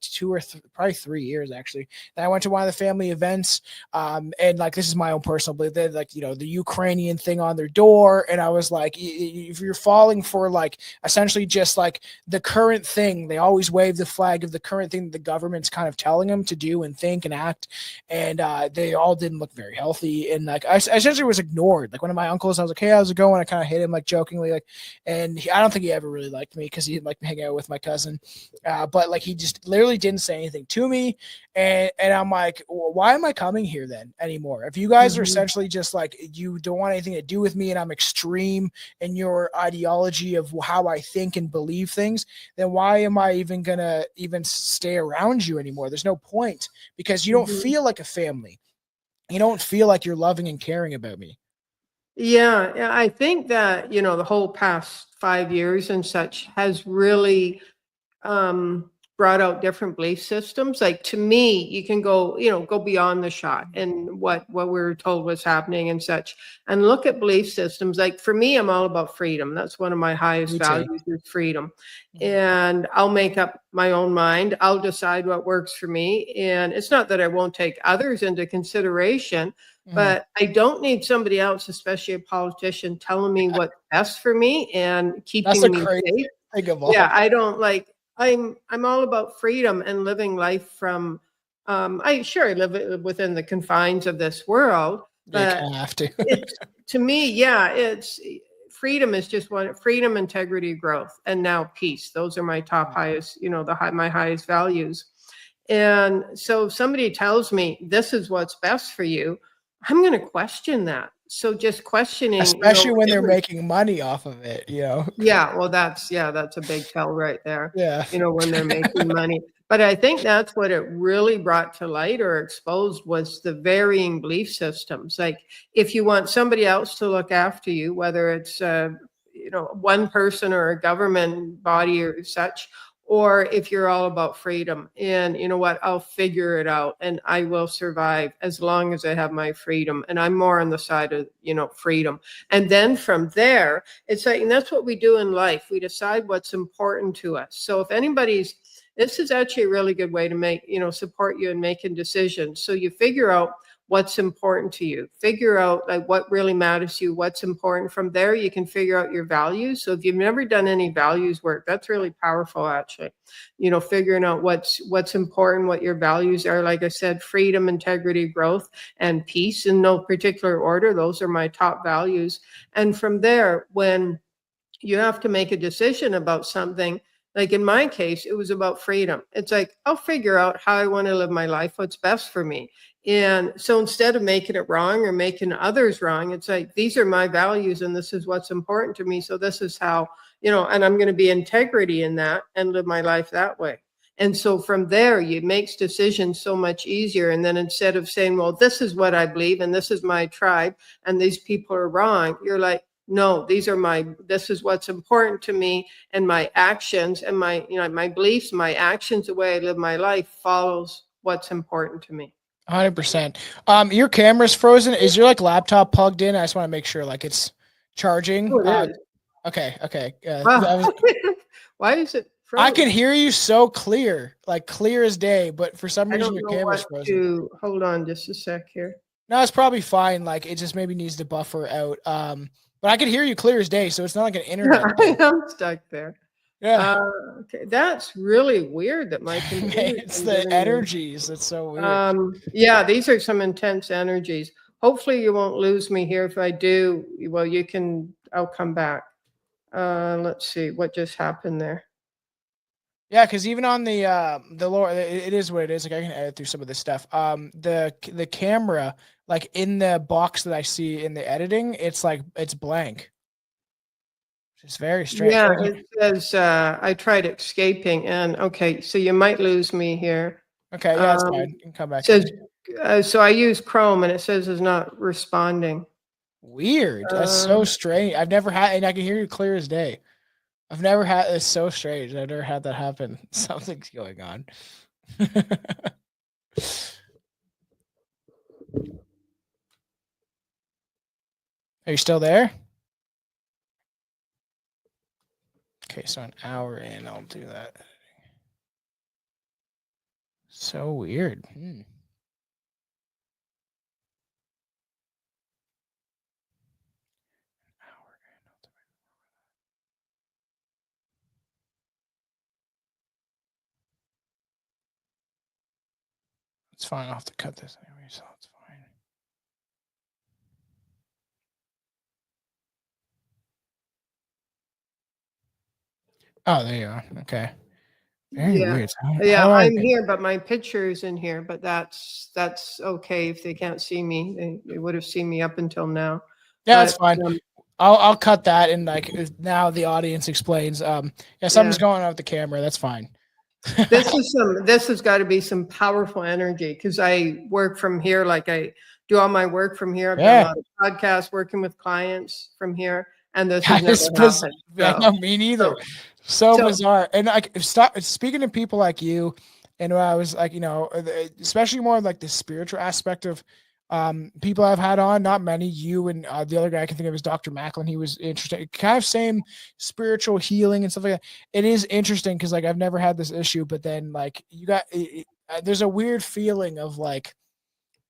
S1: probably 3 years actually. And I went to one of the family events, and like this is my own personal belief. They had like the Ukrainian thing on their door, and I was like, if you're falling for like essentially just like the current thing, they always wave the flag of the current thing that the government's kind of telling them to do and think and act, and they all didn't look very healthy. And like I essentially was ignored. Like one of my uncles, I was like, hey, how's it going? I kind of hit him like jokingly, like, and I don't think he ever really liked me because he didn't like me hanging out with my cousin, but like he just literally didn't say anything to me. And I'm like, well, why am I coming here then anymore? If you guys are
S5: Mhm.
S1: essentially just like, you don't want anything to do with me, and I'm extreme in your ideology of how I think and believe things, then why am I even gonna even stay around you anymore? There's no point, because you don't
S5: Mhm.
S1: feel like a family. You don't feel like you're loving and caring about me.
S5: Yeah, yeah, I think that, you know, the whole past 5 years and such has really brought out different belief systems. Like, to me, you can go, you know, go beyond the shot and what we were told was happening and such, and look at belief systems. Like, for me, I'm all about freedom. That's one of my highest
S1: Me too.
S5: values, is freedom.
S1: Mhm.
S5: And I'll make up my own mind. I'll decide what works for me. And it's not that I won't take others into consideration,
S1: Mhm.
S5: but I don't need somebody else, especially a politician, telling me what's best for me and
S1: That's the
S5: keeping me
S1: craziest
S5: safe.
S1: thing of
S5: Yeah,
S1: all.
S5: I don't like, I'm all about freedom and living life from I live within the confines of this world,
S1: You
S5: but
S1: kind of have to.
S5: it's to me, it's freedom is just one freedom, integrity, growth, and now peace. Those are my top highest, my highest values. And so if somebody tells me this is what's best for you, I'm going to question that. So just questioning,
S1: Especially when they're making money off of it,
S5: Yeah, well, that's a big tell right there.
S1: Yeah.
S5: When they're making money. But I think that's what it really brought to light or exposed was the varying belief systems. Like if you want somebody else to look after you, whether it's one person or a government body or such, or if you're all about freedom and you know what, I'll figure it out and I will survive as long as I have my freedom. And I'm more on the side of, freedom. And then from there, it's like, and that's what we do in life. We decide what's important to us. So if this is actually a really good way to make, support you in making decisions. So you figure out what's important to you, figure out like what really matters to you, what's important. From there, you can figure out your values. So if you've never done any values work, that's really powerful, actually, figuring out what's important, what your values are. Like I said, freedom, integrity, growth, and peace in no particular order. Those are my top values. And from there, when you have to make a decision about something, like in my case, it was about freedom. It's like, I'll figure out how I want to live my life, what's best for me. And so instead of making it wrong or making others wrong, it's like, these are my values and this is what's important to me. So this is how, and I'm going to be integrity in that and live my life that way. And so from there, it makes decisions so much easier. And then instead of saying, well, this is what I believe and this is my tribe and these people are wrong, you're like, no, this is what's important to me, and my actions and my beliefs, my actions, the way I live my life follows what's important to me.
S1: 100%. Your camera's frozen. Is your laptop plugged in? I just want to make sure it's charging.
S5: Oh, it is.
S1: Okay.
S5: Why is it frozen?
S1: I can hear you so clear, clear as day, but for some reason your camera's frozen.
S5: Hold on just a sec here.
S1: No, it's probably fine. It just maybe needs to buffer out. But I can hear you clear as day, so it's not like an internet.
S5: I'm stuck there.
S1: Yeah.
S5: Okay. That's really weird that my computer
S1: it's the energies. It's so weird.
S5: Yeah, these are some intense energies. Hopefully you won't lose me here. If I do, well, I'll come back. Let's see what just happened there.
S1: Yeah, because even on the lower, it is what it is. I can edit through some of this stuff. The camera, in the box that I see in the editing, it's blank. It's very strange.
S5: Yeah, it says I tried escaping, and okay, so you might lose me here.
S1: Okay, yeah, that's fine. You can come back.
S5: It says, so I use Chrome, and it says it's not responding.
S1: Weird. That's so strange. I've never had, and I can hear you clear as day. I've never had. It's so strange. I've never had that happen. Something's going on. Are you still there? Okay, so an hour in, I'll do that. So weird. It's fine. I'll have to cut this anyway, so it's fine. Oh, there you are. Okay. Very weird.
S5: I'm here, but my picture is in here. But that's okay if they can't see me. They would have seen me up until now.
S1: Yeah, that's fine. I'll cut that and now the audience explains. Something's going on with the camera. That's fine.
S5: This has got to be some powerful energy because I work from here. I do all my work from here. I've done a lot of podcasts working with clients from here, and this has never happened.
S1: No, me neither. So bizarre. And speaking to people like you, and I was especially more the spiritual aspect of people I've had on, not many, you and the other guy I can think of is Dr. Macklin. He was interesting, kind of same spiritual healing and stuff like that. It is interesting because I've never had this issue, but then there's a weird feeling of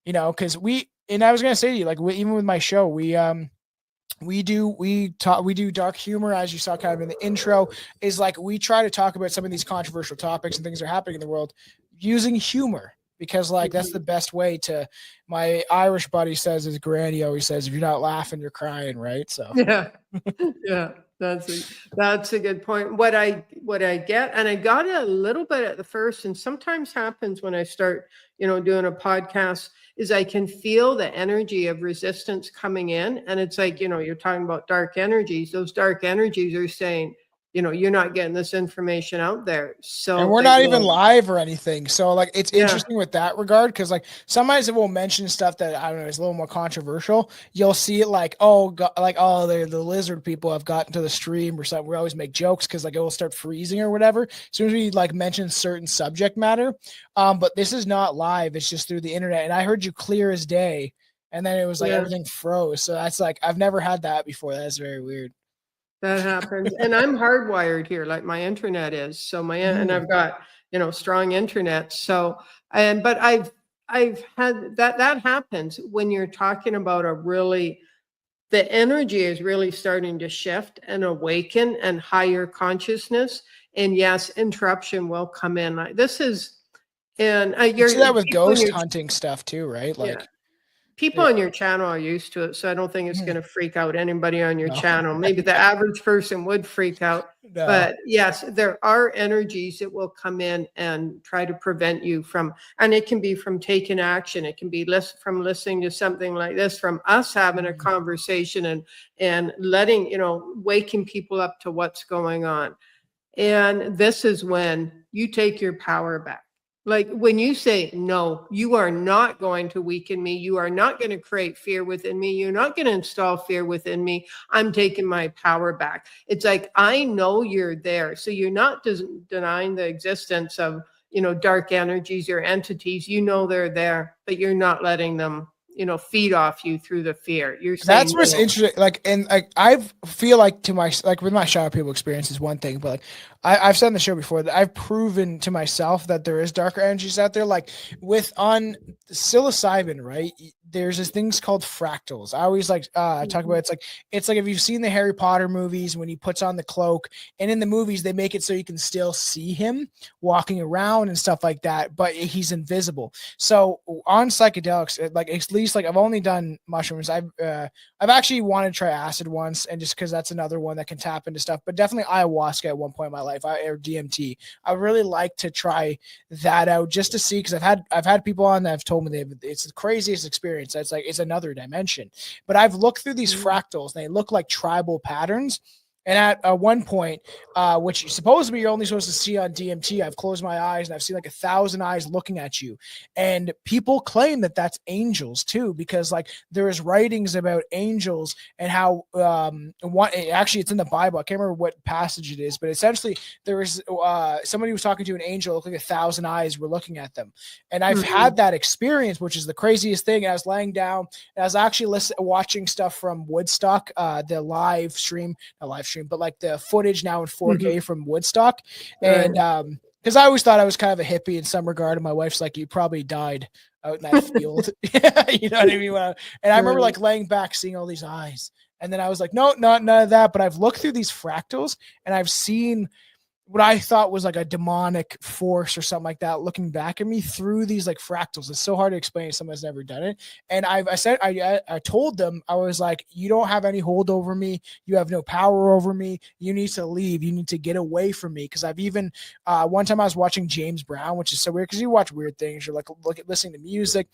S1: because I was gonna say to you, even with my show, we do dark humor, as you saw kind of in the intro, is we try to talk about some of these controversial topics and things that are happening in the world using humor. because like that's the best way to. My Irish buddy says, his granny always says, if you're not laughing, you're crying, right? So
S5: Yeah, yeah, that's a good point. What I get, and I got it a little bit at the first, and sometimes happens when I start, doing a podcast, is I can feel the energy of resistance coming in, and it's like, you're talking about dark energies. Those dark energies are saying, you're not getting this information out there. So,
S1: and we're not even live or anything. So like, it's
S5: Yeah.
S1: interesting with that regard. Cause like sometimes it will mention stuff that I don't know, is a little more controversial. You'll see it like, they're the lizard people have gotten to the stream or something. We always make jokes. Cause like it will start freezing or whatever. As soon as we like mention certain subject matter. But this is not live. It's just through the internet. And I heard you clear as day. And then it was like everything froze. So that's like, I've never had that before. That's very weird.
S5: That happens. And I'm hardwired here, like my internet is. So and I've got, strong internet. So, but I've had that happens when you're talking about the energy is really starting to shift and awaken and higher consciousness. And yes, interruption will come in. Like this is, and
S1: you see that with ghost hunting stuff too, right? Like
S5: people on your channel are used to it, so I don't think it's going to freak out anybody on your channel. Maybe the average person would freak out, but yes, there are energies that will come in and try to prevent you from, and it can be from taking action. It can be from listening to something like this, from us having a conversation and letting, waking people up to what's going on. And this is when you take your power back. Like when you say, no, you are not going to weaken me. You are not going to create fear within me. You're not going to install fear within me. I'm taking my power back. It's like, I know you're there. So you're not denying the existence of, dark energies or entities. They're there, but you're not letting them, feed off you through the fear. You're saying
S1: that's what's interesting. Like, and like, I feel like with my shadow people experience is one thing, but like, I've said on the show before that I've proven to myself that there is darker energies out there. Like on psilocybin, right? There's this things called fractals. I always talk about it's like if you've seen the Harry Potter movies when he puts on the cloak, and in the movies they make it so you can still see him walking around and stuff like that, but he's invisible. So on psychedelics, like at least like I've only done mushrooms. I've actually wanted to try acid once, and just because that's another one that can tap into stuff, but definitely ayahuasca at one point in my life, or DMT. I really like to try that out just to see, because I've had people on that have told me it's the craziest experience. It's like it's another dimension. But I've looked through these fractals and they look like tribal patterns. And at one point, which supposedly you're only supposed to see on DMT, I've closed my eyes and I've seen like 1,000 eyes looking at you. And people claim that that's angels too, because like there is writings about angels and how actually it's in the Bible. I can't remember what passage it is, but essentially there was somebody was talking to an angel, looked like 1,000 eyes were looking at them. And I've had that experience, which is the craziest thing. I was laying down and I was actually watching stuff from Woodstock, the live stream, but like the footage now in 4K from Woodstock. And because I always thought I was kind of a hippie in some regard, and my wife's like, you probably died out in that field. You know what I mean? And I remember like laying back, seeing all these eyes, and then I was like, no, none of that. But I've looked through these fractals and I've seen what I thought was like a demonic force or something like that looking back at me through these like fractals. It's so hard to explain to someone who's never done it. And I told them, I was like, you don't have any hold over me. You have no power over me. You need to leave. You need to get away from me. Cause I've even, one time I was watching James Brown, which is so weird. Cause you watch weird things. You're like, listening to music.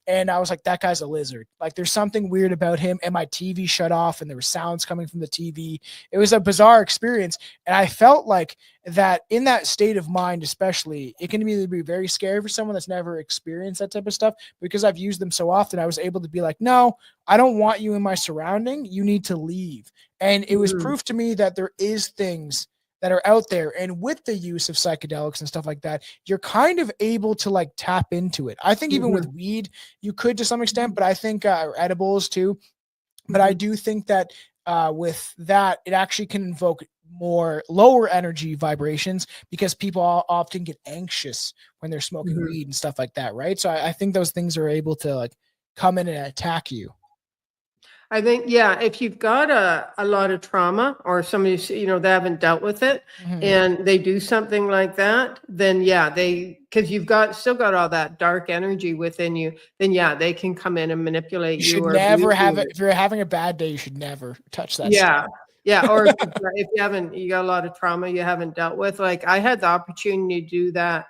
S1: And I was like, that guy's a lizard. Like there's something weird about him. And my TV shut off and there were sounds coming from the TV. It was a bizarre experience. And I felt like that in that state of mind, especially, it can either be very scary for someone that's never experienced that type of stuff. Because I've used them so often, I was able to be like, no, I don't want you in my surrounding. You need to leave. And it was proof to me that there is things that are out there. And with the use of psychedelics and stuff like that, you're kind of able to like tap into it. I think even with weed, you could to some extent, but I think edibles too. But I do think that with that, it actually can invoke more lower energy vibrations because people often get anxious when they're smoking weed and stuff like that. Right. So I think those things are able to like come in and attack you.
S5: I think, yeah, if you've got a lot of trauma or somebody's, they haven't dealt with it
S1: Mhm.
S5: and they do something like that, then yeah, because you've still got all that dark energy within you, then yeah, they can come in and manipulate
S1: You
S5: you
S1: should
S5: or
S1: never
S5: abuse
S1: have
S5: you.
S1: it. If you're having a bad day, you should never touch that stuff.
S5: Yeah. Yeah. Or if you got a lot of trauma you haven't dealt with, like I had the opportunity to do that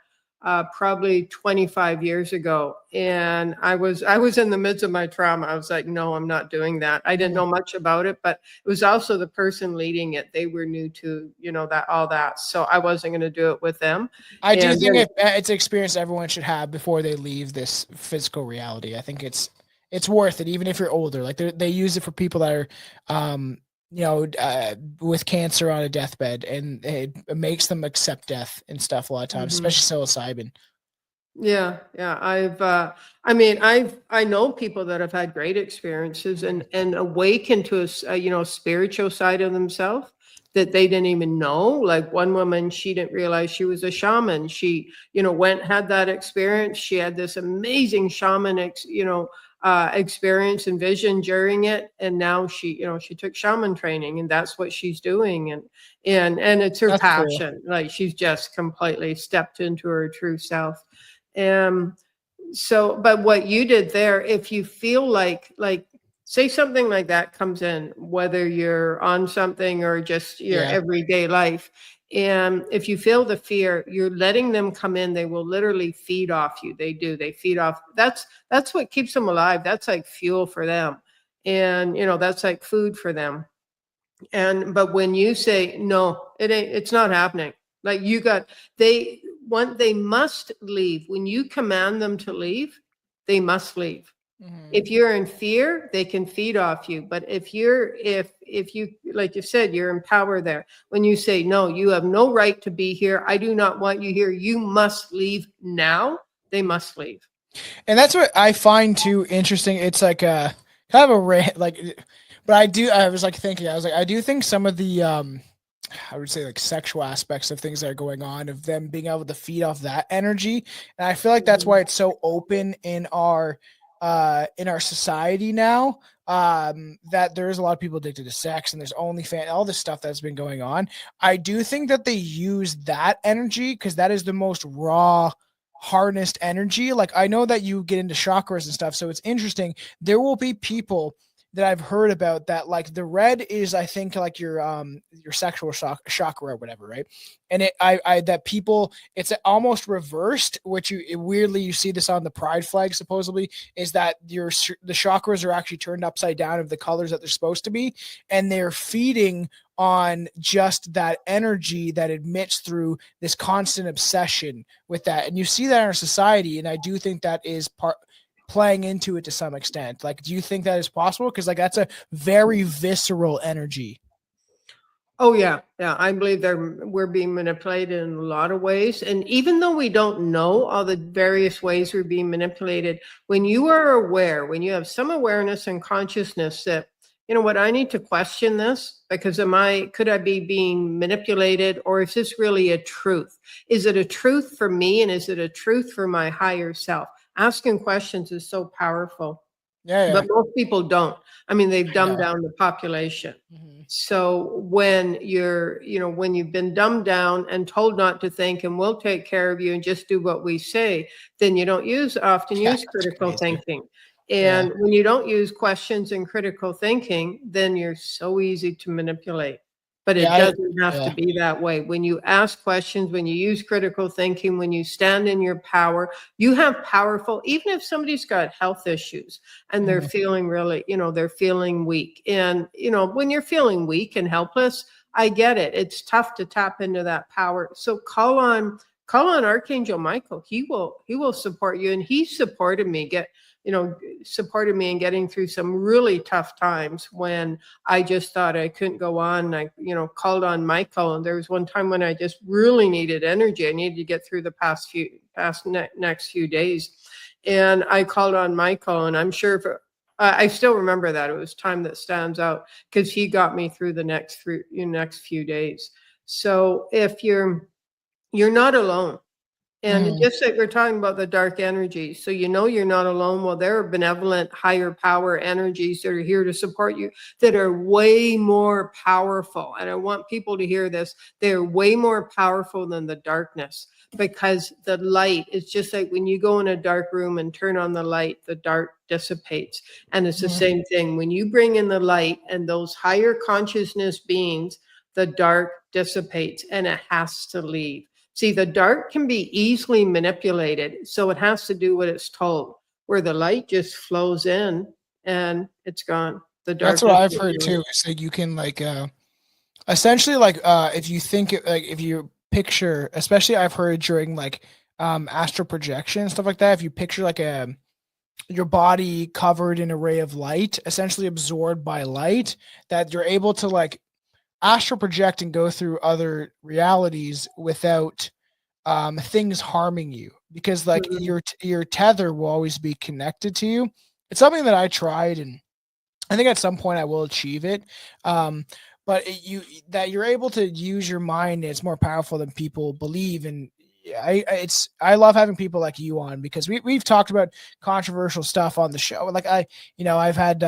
S5: probably 25 years ago. And I was in the midst of my trauma. I was like, no, I'm not doing that. I didn't know much about it, but it was also the person leading it. They were new to, that, all that. So I wasn't going to do it with them.
S1: I do
S5: And
S1: think
S5: then,
S1: it's an experience everyone should have before they leave this physical reality. I think it's worth it, even if you're older. Like they use it for people that are, with cancer on a deathbed, and it makes them accept death and stuff a lot of times,
S5: Mhm.
S1: especially psilocybin.
S5: Yeah, yeah. I know people that have had great experiences and awakened to a spiritual side of themselves that they didn't even know. Like one woman, she didn't realize she was a shaman. She, had that experience. She had this amazing shaman, experience and vision during it. And now she took shaman training, and that's what she's doing. And it's her
S1: That's cool.
S5: passion. Like she's just completely stepped into her true self. Um, but what you did there, if you feel like say something like that comes in, whether you're on something or just your
S1: Yeah.
S5: everyday life, and if you feel the fear, you're letting them come in. They will literally feed off you. They do. They feed off. That's what keeps them alive. That's like fuel for them, and that's like food for them. But when you say no, it's not happening. Like they must leave. When you command them to leave, they must leave.
S1: Mhm.
S5: If you're in fear, they can feed off you. But if you, like you said, you're in power there. When you say no, you have no right to be here. I do not want you here. You must leave now. They must leave.
S1: And that's what I find too interesting. It's like a kind of a but I was like thinking, I was like, I do think some of the, I would say like sexual aspects of things that are going on, of them being able to feed off that energy. And I feel like that's why it's so open in our society now. That there's a lot of people addicted to sex, and there's OnlyFans, all this stuff that's been going on. I do think that they use that energy because that is the most raw, harnessed energy. Like I know that you get into chakras and stuff, so it's interesting. There will be people that I've heard about that, like the red is, I think, like your sexual chakra or whatever, right? And I that people, it's almost reversed, which weirdly you see this on the pride flag supposedly, is that the chakras are actually turned upside down of the colors that they're supposed to be, and they're feeding on just that energy that emits through this constant obsession with that. And you see that in our society, and I do think that is playing into it to some extent. Like, do you think that is possible? Because like that's a very visceral energy.
S5: Oh yeah, yeah. I believe we're being manipulated in a lot of ways. And even though we don't know all the various ways we're being manipulated, when you are aware, when you have some awareness and consciousness that, you know what, I need to question this because could I be being manipulated, or is this really a truth? Is it a truth for me, and is it a truth for my higher self? Asking questions is so powerful.
S1: Yeah,
S5: But most people don't. I mean, they've
S1: I
S5: dumbed
S1: know.
S5: down the population.
S1: Mhm.
S5: So when when you've been dumbed down and told not to think and we'll take care of you and just do what we say, then you don't often
S1: Yeah,
S5: use
S1: that's
S5: critical
S1: crazy.
S5: thinking.
S1: Yeah.
S5: And when you don't use questions and critical thinking, then you're so easy to manipulate. But it
S1: Yeah,
S5: doesn't have to
S1: yeah.
S5: be that way. When you ask questions, when you use critical thinking, when you stand in your power, you have powerful, even if somebody's got health issues and they're
S1: Mhm.
S5: feeling really, they're feeling weak. And, when you're feeling weak and helpless, I get it. It's tough to tap into that power. So call on Archangel Michael. He will support you. And he supported me in getting through some really tough times when I just thought I couldn't go on. I, called on Michael. And there was one time when I just really needed energy. I needed to get through the next few days. And I called on Michael, and I'm sure I still remember that. It was time that stands out because he got me through the next few days. So if you're not alone, And just like we're talking about the dark energies, so you know you're not alone. Well, there are benevolent, higher power energies that are here to support you that are way more powerful. And I want people to hear this. They're way more powerful than the darkness, because the light is just like when you go in a dark room and turn on the light, the dark dissipates. And it's the same thing. When you bring in the light and those higher consciousness beings, the dark dissipates and it has to leave. See, the dark can be easily manipulated, so it has to do what it's told, where the light just flows in and it's gone. The
S1: That's
S5: dark.
S1: what I've heard too. Is that you can like essentially like if you think like if you picture, especially I've heard during like astral projection and stuff like that, if you picture like your body covered in a ray of light, essentially absorbed by light, that you're able to like astral project and go through other realities without things harming you, because like your tether will always be connected to you. It's something that I tried, and I think at some point I will achieve it. But you're able to use your mind. It's more powerful than people believe. And I love having people like you on, because we've talked about controversial stuff on the show. Like I've had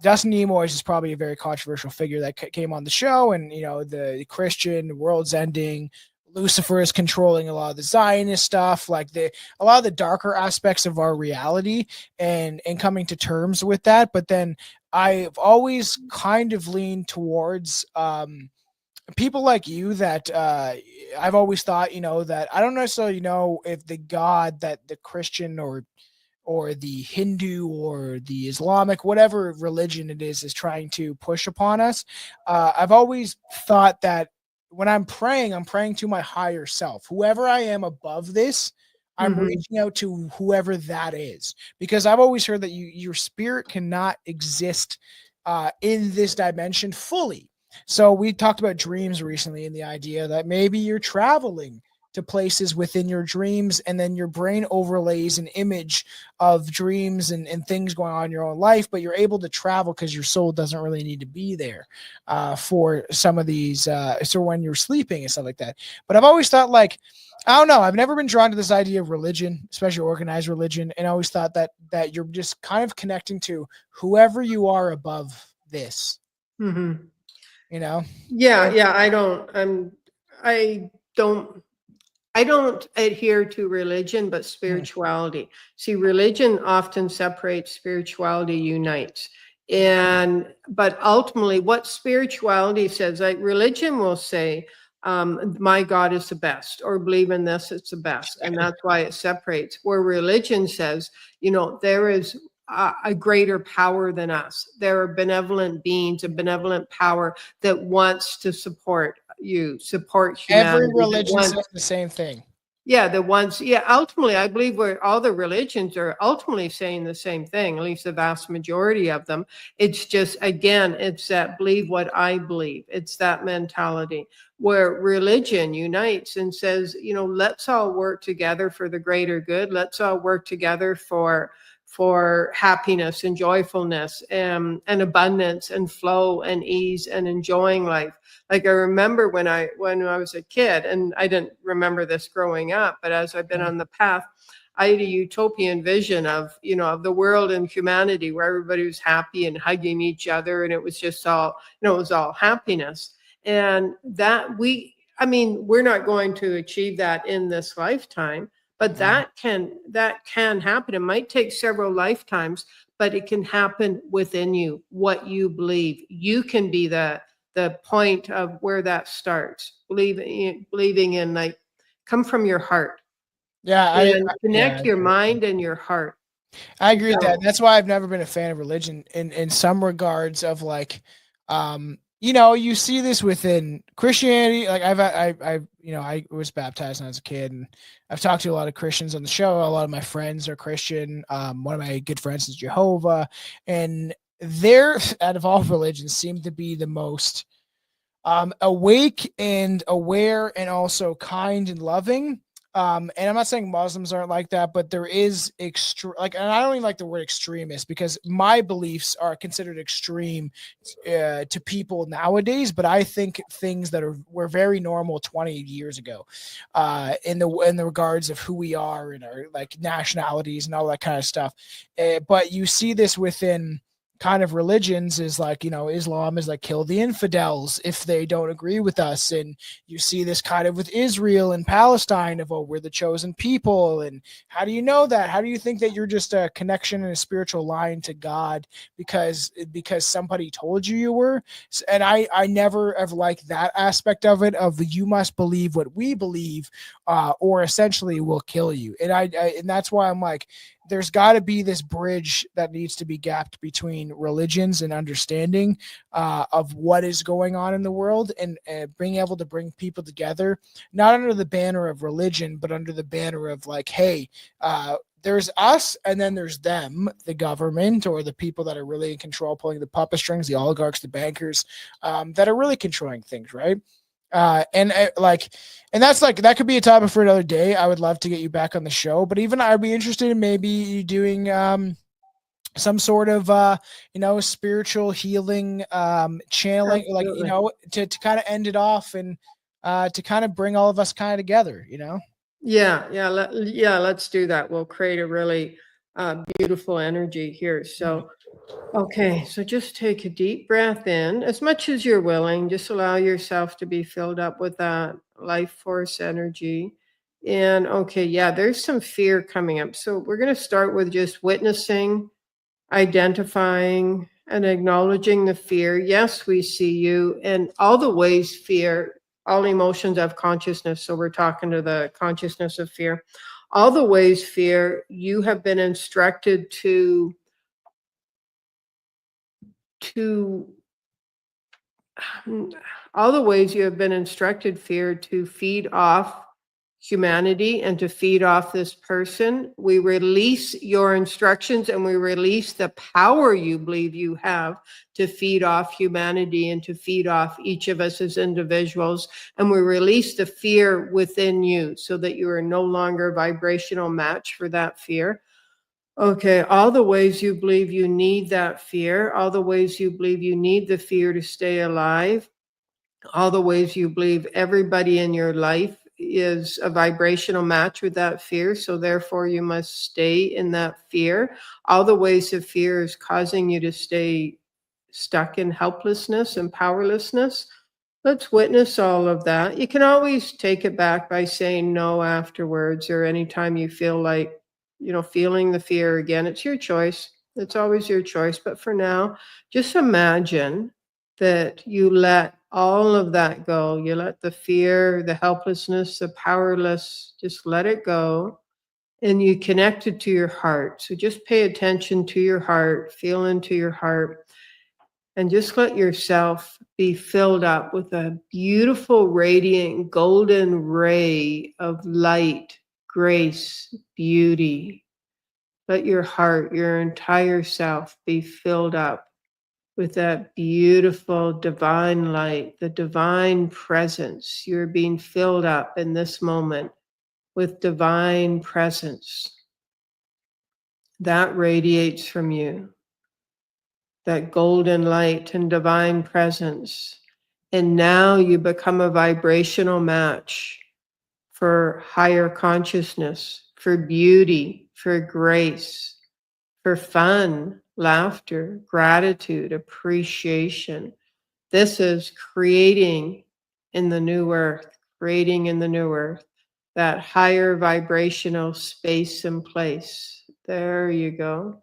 S1: Dustin Nemours is probably a very controversial figure that came on the show, and the Christian world's ending. Lucifer is controlling a lot of the Zionist stuff, like a lot of the darker aspects of our reality, and coming to terms with that. But then I've always kind of leaned towards people like you that I've always thought, that I don't necessarily know if the God that the Christian or the Hindu or the Islamic, whatever religion it is trying to push upon us. I've always thought that when I'm praying to my higher self, whoever I am above this. I'm reaching out to whoever that is, because I've always heard that your spirit cannot exist in this dimension fully. So we talked about dreams recently, and the idea that maybe you're traveling to places within your dreams, and then your brain overlays an image of dreams and things going on in your own life, but you're able to travel because your soul doesn't really need to be there for some of these, so when you're sleeping and stuff like that. But I've always thought, like, I don't know, I've never been drawn to this idea of religion, especially organized religion, and I always thought that you're just kind of connecting to whoever you are above this.
S5: Yeah. I don't adhere to religion, but spirituality. See, religion often separates, spirituality unites. But ultimately what spirituality says, like religion will say, my God is the best, or believe in this, it's the best. And that's why it separates. Where religion says, there is a greater power than us. There are benevolent beings, a benevolent power that wants to support you, support humanity.
S1: Every religion says the same thing.
S5: Yeah, ultimately, I believe where all the religions are ultimately saying the same thing, at least the vast majority of them. It's just, again, it's that believe what I believe. It's that mentality where religion unites and says, let's all work together for the greater good. Let's all work together for happiness and joyfulness and abundance and flow and ease and enjoying life. Like I remember when I was a kid, and I didn't remember this growing up, but as I've been on the path, I had a utopian vision of the world and humanity where everybody was happy and hugging each other, and it was just all, it was all happiness. And that we're not going to achieve that in this lifetime, but that can happen. It might take several lifetimes, but it can happen within you, what you believe. You can be the point of where that starts. Believing in, like, come from your heart. Yeah, connect your mind and your heart.
S1: I agree with that. That's why I've never been a fan of religion in some regards of like, you see this within Christianity. Like I was baptized when I was a kid, and I've talked to a lot of Christians on the show. A lot of my friends are Christian. One of my good friends is Jehovah, and they're, out of all religions, seem to be the most awake and aware, and also kind and loving. And I'm not saying Muslims aren't like that, but there is and I don't even like the word extremist, because my beliefs are considered extreme to people nowadays. But I think things that were very normal 20 years ago, in the regards of who we are and our like nationalities and all that kind of stuff. But you see this within kind of religions, is like, Islam is like, kill the infidels if they don't agree with us. And you see this kind of with Israel and Palestine of, oh, we're the chosen people. And how do you know that? How do you think that you're just a connection and a spiritual line to God because somebody told you were? And I never have liked that aspect of it, of you must believe what we believe, or essentially we'll kill you. And and that's why I'm like, there's got to be this bridge that needs to be gapped between religions and understanding of what is going on in the world, and being able to bring people together, not under the banner of religion, but under the banner of like, hey, there's us and then there's them, the government or the people that are really in control, pulling the puppet strings, the oligarchs, the bankers, that are really controlling things, right? And that's like, that could be a topic for another day. I would love to get you back on the show, but even I'd be interested in maybe you doing some sort of spiritual healing, channeling,
S5: Absolutely.
S1: to kind of end it off, and to kind of bring all of us kind of together.
S5: Let's do that. We'll create a really beautiful energy here. So okay, so just take a deep breath in, as much as you're willing. Just allow yourself to be filled up with that life force energy. And okay, yeah, there's some fear coming up. So we're going to start with just witnessing, identifying, and acknowledging the fear. Yes, we see you, and all the ways fear, all emotions have consciousness. So we're talking to the consciousness of fear. All the ways fear, you have been instructed to all the ways you have been instructed, fear, to feed off humanity and to feed off this person. We release your instructions and we release the power you believe you have to feed off humanity and to feed off each of us as individuals. And we release the fear within you so that you are no longer a vibrational match for that fear. Okay, all the ways you believe you need that fear, all the ways you believe you need the fear to stay alive, all the ways you believe everybody in your life is a vibrational match with that fear, so therefore you must stay in that fear. All the ways of fear is causing you to stay stuck in helplessness and powerlessness. Let's witness all of that. You can always take it back by saying no afterwards, or anytime you feel like, feeling the fear again. It's your choice. It's always your choice. But for now, just imagine that you let all of that go. You let the fear, the helplessness, the powerless, just let it go. And you connect it to your heart. So just pay attention to your heart, feel into your heart, and just let yourself be filled up with a beautiful, radiant, golden ray of light, grace, beauty. Let your heart, your entire self, be filled up with that beautiful divine light, the divine presence. You're being filled up in this moment with divine presence. That radiates from you, that golden light and divine presence. And now you become a vibrational match for higher consciousness, for beauty, for grace, for fun, laughter, gratitude, appreciation. This is creating in the new earth, that higher vibrational space and place. There you go.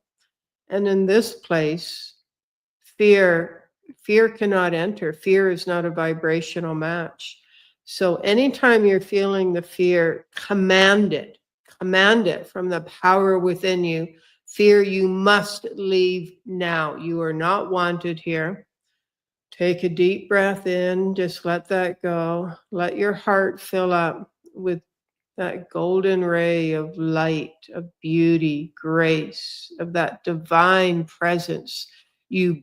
S5: And in this place, fear cannot enter. Fear is not a vibrational match. So anytime you're feeling the fear, command it from the power within you. Fear, you must leave now. You are not wanted here. Take a deep breath in. Just let that go. Let your heart fill up with that golden ray of light, of beauty, grace, of that divine presence. You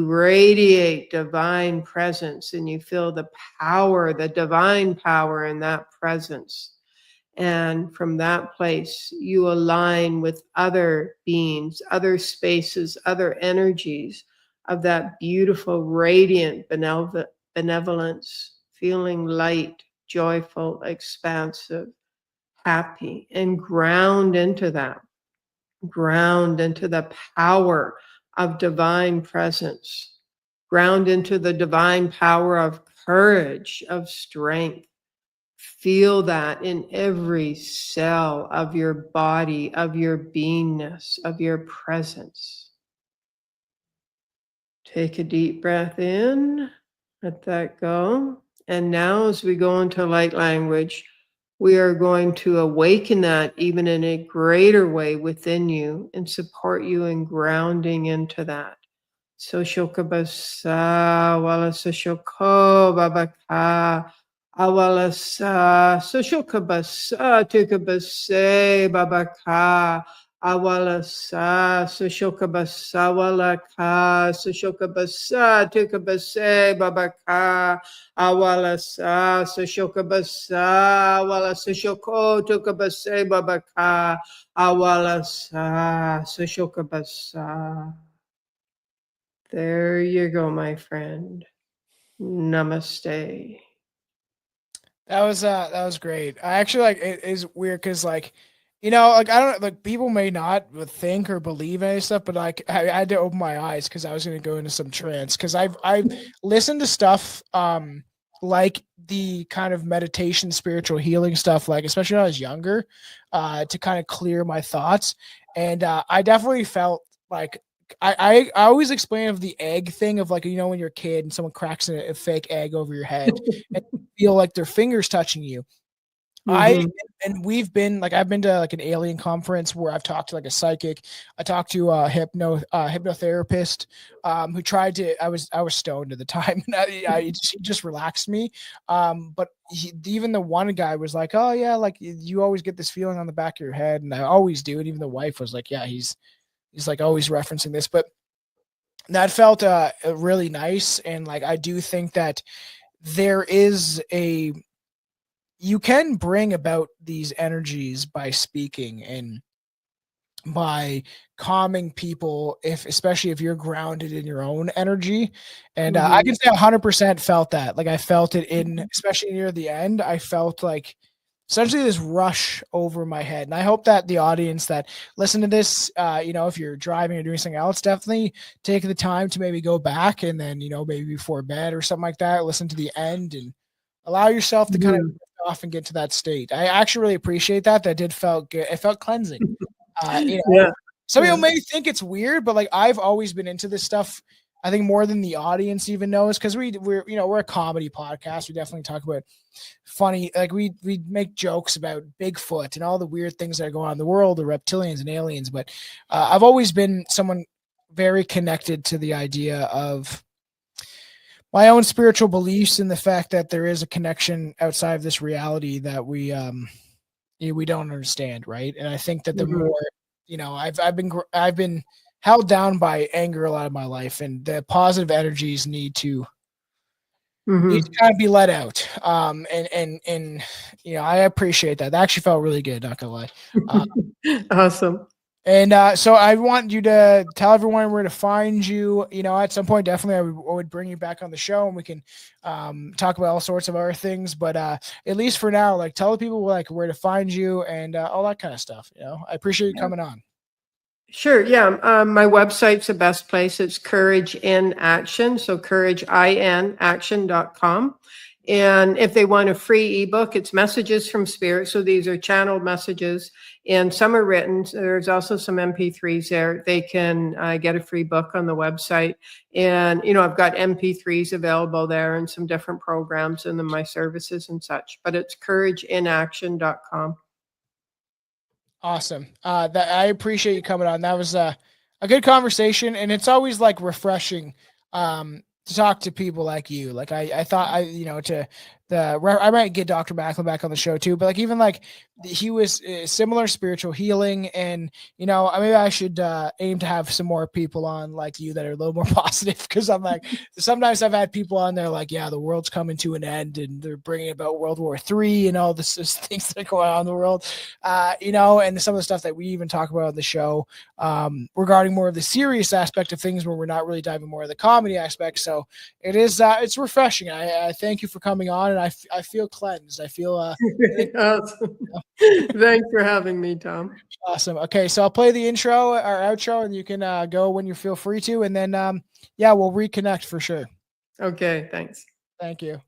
S5: radiate divine presence, and you feel the power, the divine power in that presence. And from that place, you align with other beings, other spaces, other energies of that beautiful, radiant benevolence, feeling light, joyful, expansive, happy, and ground into that. Ground into the power of divine presence. Ground into the divine power of courage, of strength. Feel that in every cell of your body, of your beingness, of your presence. Take a deep breath in, let that go. And now, as we go into light language, we are going to awaken that even in a greater way within you and support you in grounding into that. Soshoka basa, wala soshoko babaka, awala sa, soshoka basa, tuka base babaka, awala sa, soshoka basa, wala ka, soshoka basa, tuka base babaka, awala sa, soshoka basa, wala soshoko, tuka base babaka, awala sa, soshoka basa. There you go, my friend. Namaste.
S1: That was great. I actually like it is weird because like, you know, like I don't like people may not think or believe any stuff, but like I had to open my eyes because I was gonna go into some trance because I've listened to stuff like the kind of meditation, spiritual healing stuff, like especially when I was younger, to kind of clear my thoughts. And I definitely felt like I always explain of the egg thing of like, you know, when you're a kid and someone cracks a fake egg over your head and you feel like their fingers touching you. And we've been like, I've been to like an alien conference where I've talked to like a psychic. I talked to a hypnotherapist who tried to, I was stoned at the time and he just relaxed me. But even the one guy was like, oh yeah, like you always get this feeling on the back of your head. And I always do. And even the wife was like, yeah, he's like always referencing this, but that felt really nice. And like, I do think that there is you can bring about these energies by speaking and by calming people, especially if you're grounded in your own energy. And I can say 100% felt that. Like I felt it especially near the end, I felt like essentially this rush over my head. And I hope that the audience that listen to this, you know, if you're driving or doing something else, definitely take the time to maybe go back and then, you know, maybe before bed or something like that, listen to the end and allow yourself to kind of off and get to that state. I actually really appreciate that. That did felt good. It felt cleansing. You know, some people may think it's weird, but like I've always been into this stuff. I think more than the audience even knows because we're you know, we're a comedy podcast. We definitely talk about funny, like we make jokes about Bigfoot and all the weird things that are going on in the world, the reptilians and aliens. But I've always been someone very connected to the idea of my own spiritual beliefs and the fact that there is a connection outside of this reality that we don't understand, right? And I think that the more, you know, I've been held down by anger a lot of my life, and the positive energies need to kind of be let out. And you know, I appreciate that. That actually felt really good, not gonna lie.
S5: Awesome.
S1: And so I want you to tell everyone where to find you. You know, at some point, definitely I would bring you back on the show and we can talk about all sorts of other things. But at least for now, like tell the people like where to find you and all that kind of stuff. You know, I appreciate you coming on.
S5: Sure. Yeah. My website's the best place. It's Courage in Action. So courageinaction.com. And if they want a free ebook, it's Messages from Spirit. So these are channeled messages and some are written. So there's also some MP3s there. They can get a free book on the website. And, you know, I've got MP3s available there and some different programs and then my services and such, but it's courageinaction.com.
S1: Awesome. That I appreciate you coming on. That was a good conversation, and it's always like refreshing to talk to people like you. Like I thought you know, to I might get Dr. Macklin back on the show too, but like even like he was similar spiritual healing, and maybe I should aim to have some more people on like you that are a little more positive, because I'm like sometimes I've had people on there like, yeah, the world's coming to an end and they're bringing about World War III and all this things that are going on in the world, and some of the stuff that we even talk about on the show regarding more of the serious aspect of things where we're not really diving more of the comedy aspect. So it is it's refreshing. I thank you for coming on, and I feel cleansed. I feel
S5: Awesome. Thanks for having me, Tom.
S1: awesome. Okay, so I'll play the intro or outro, and you can go when you feel free to, and then we'll reconnect for sure.
S5: Okay, thanks.
S1: Thank you.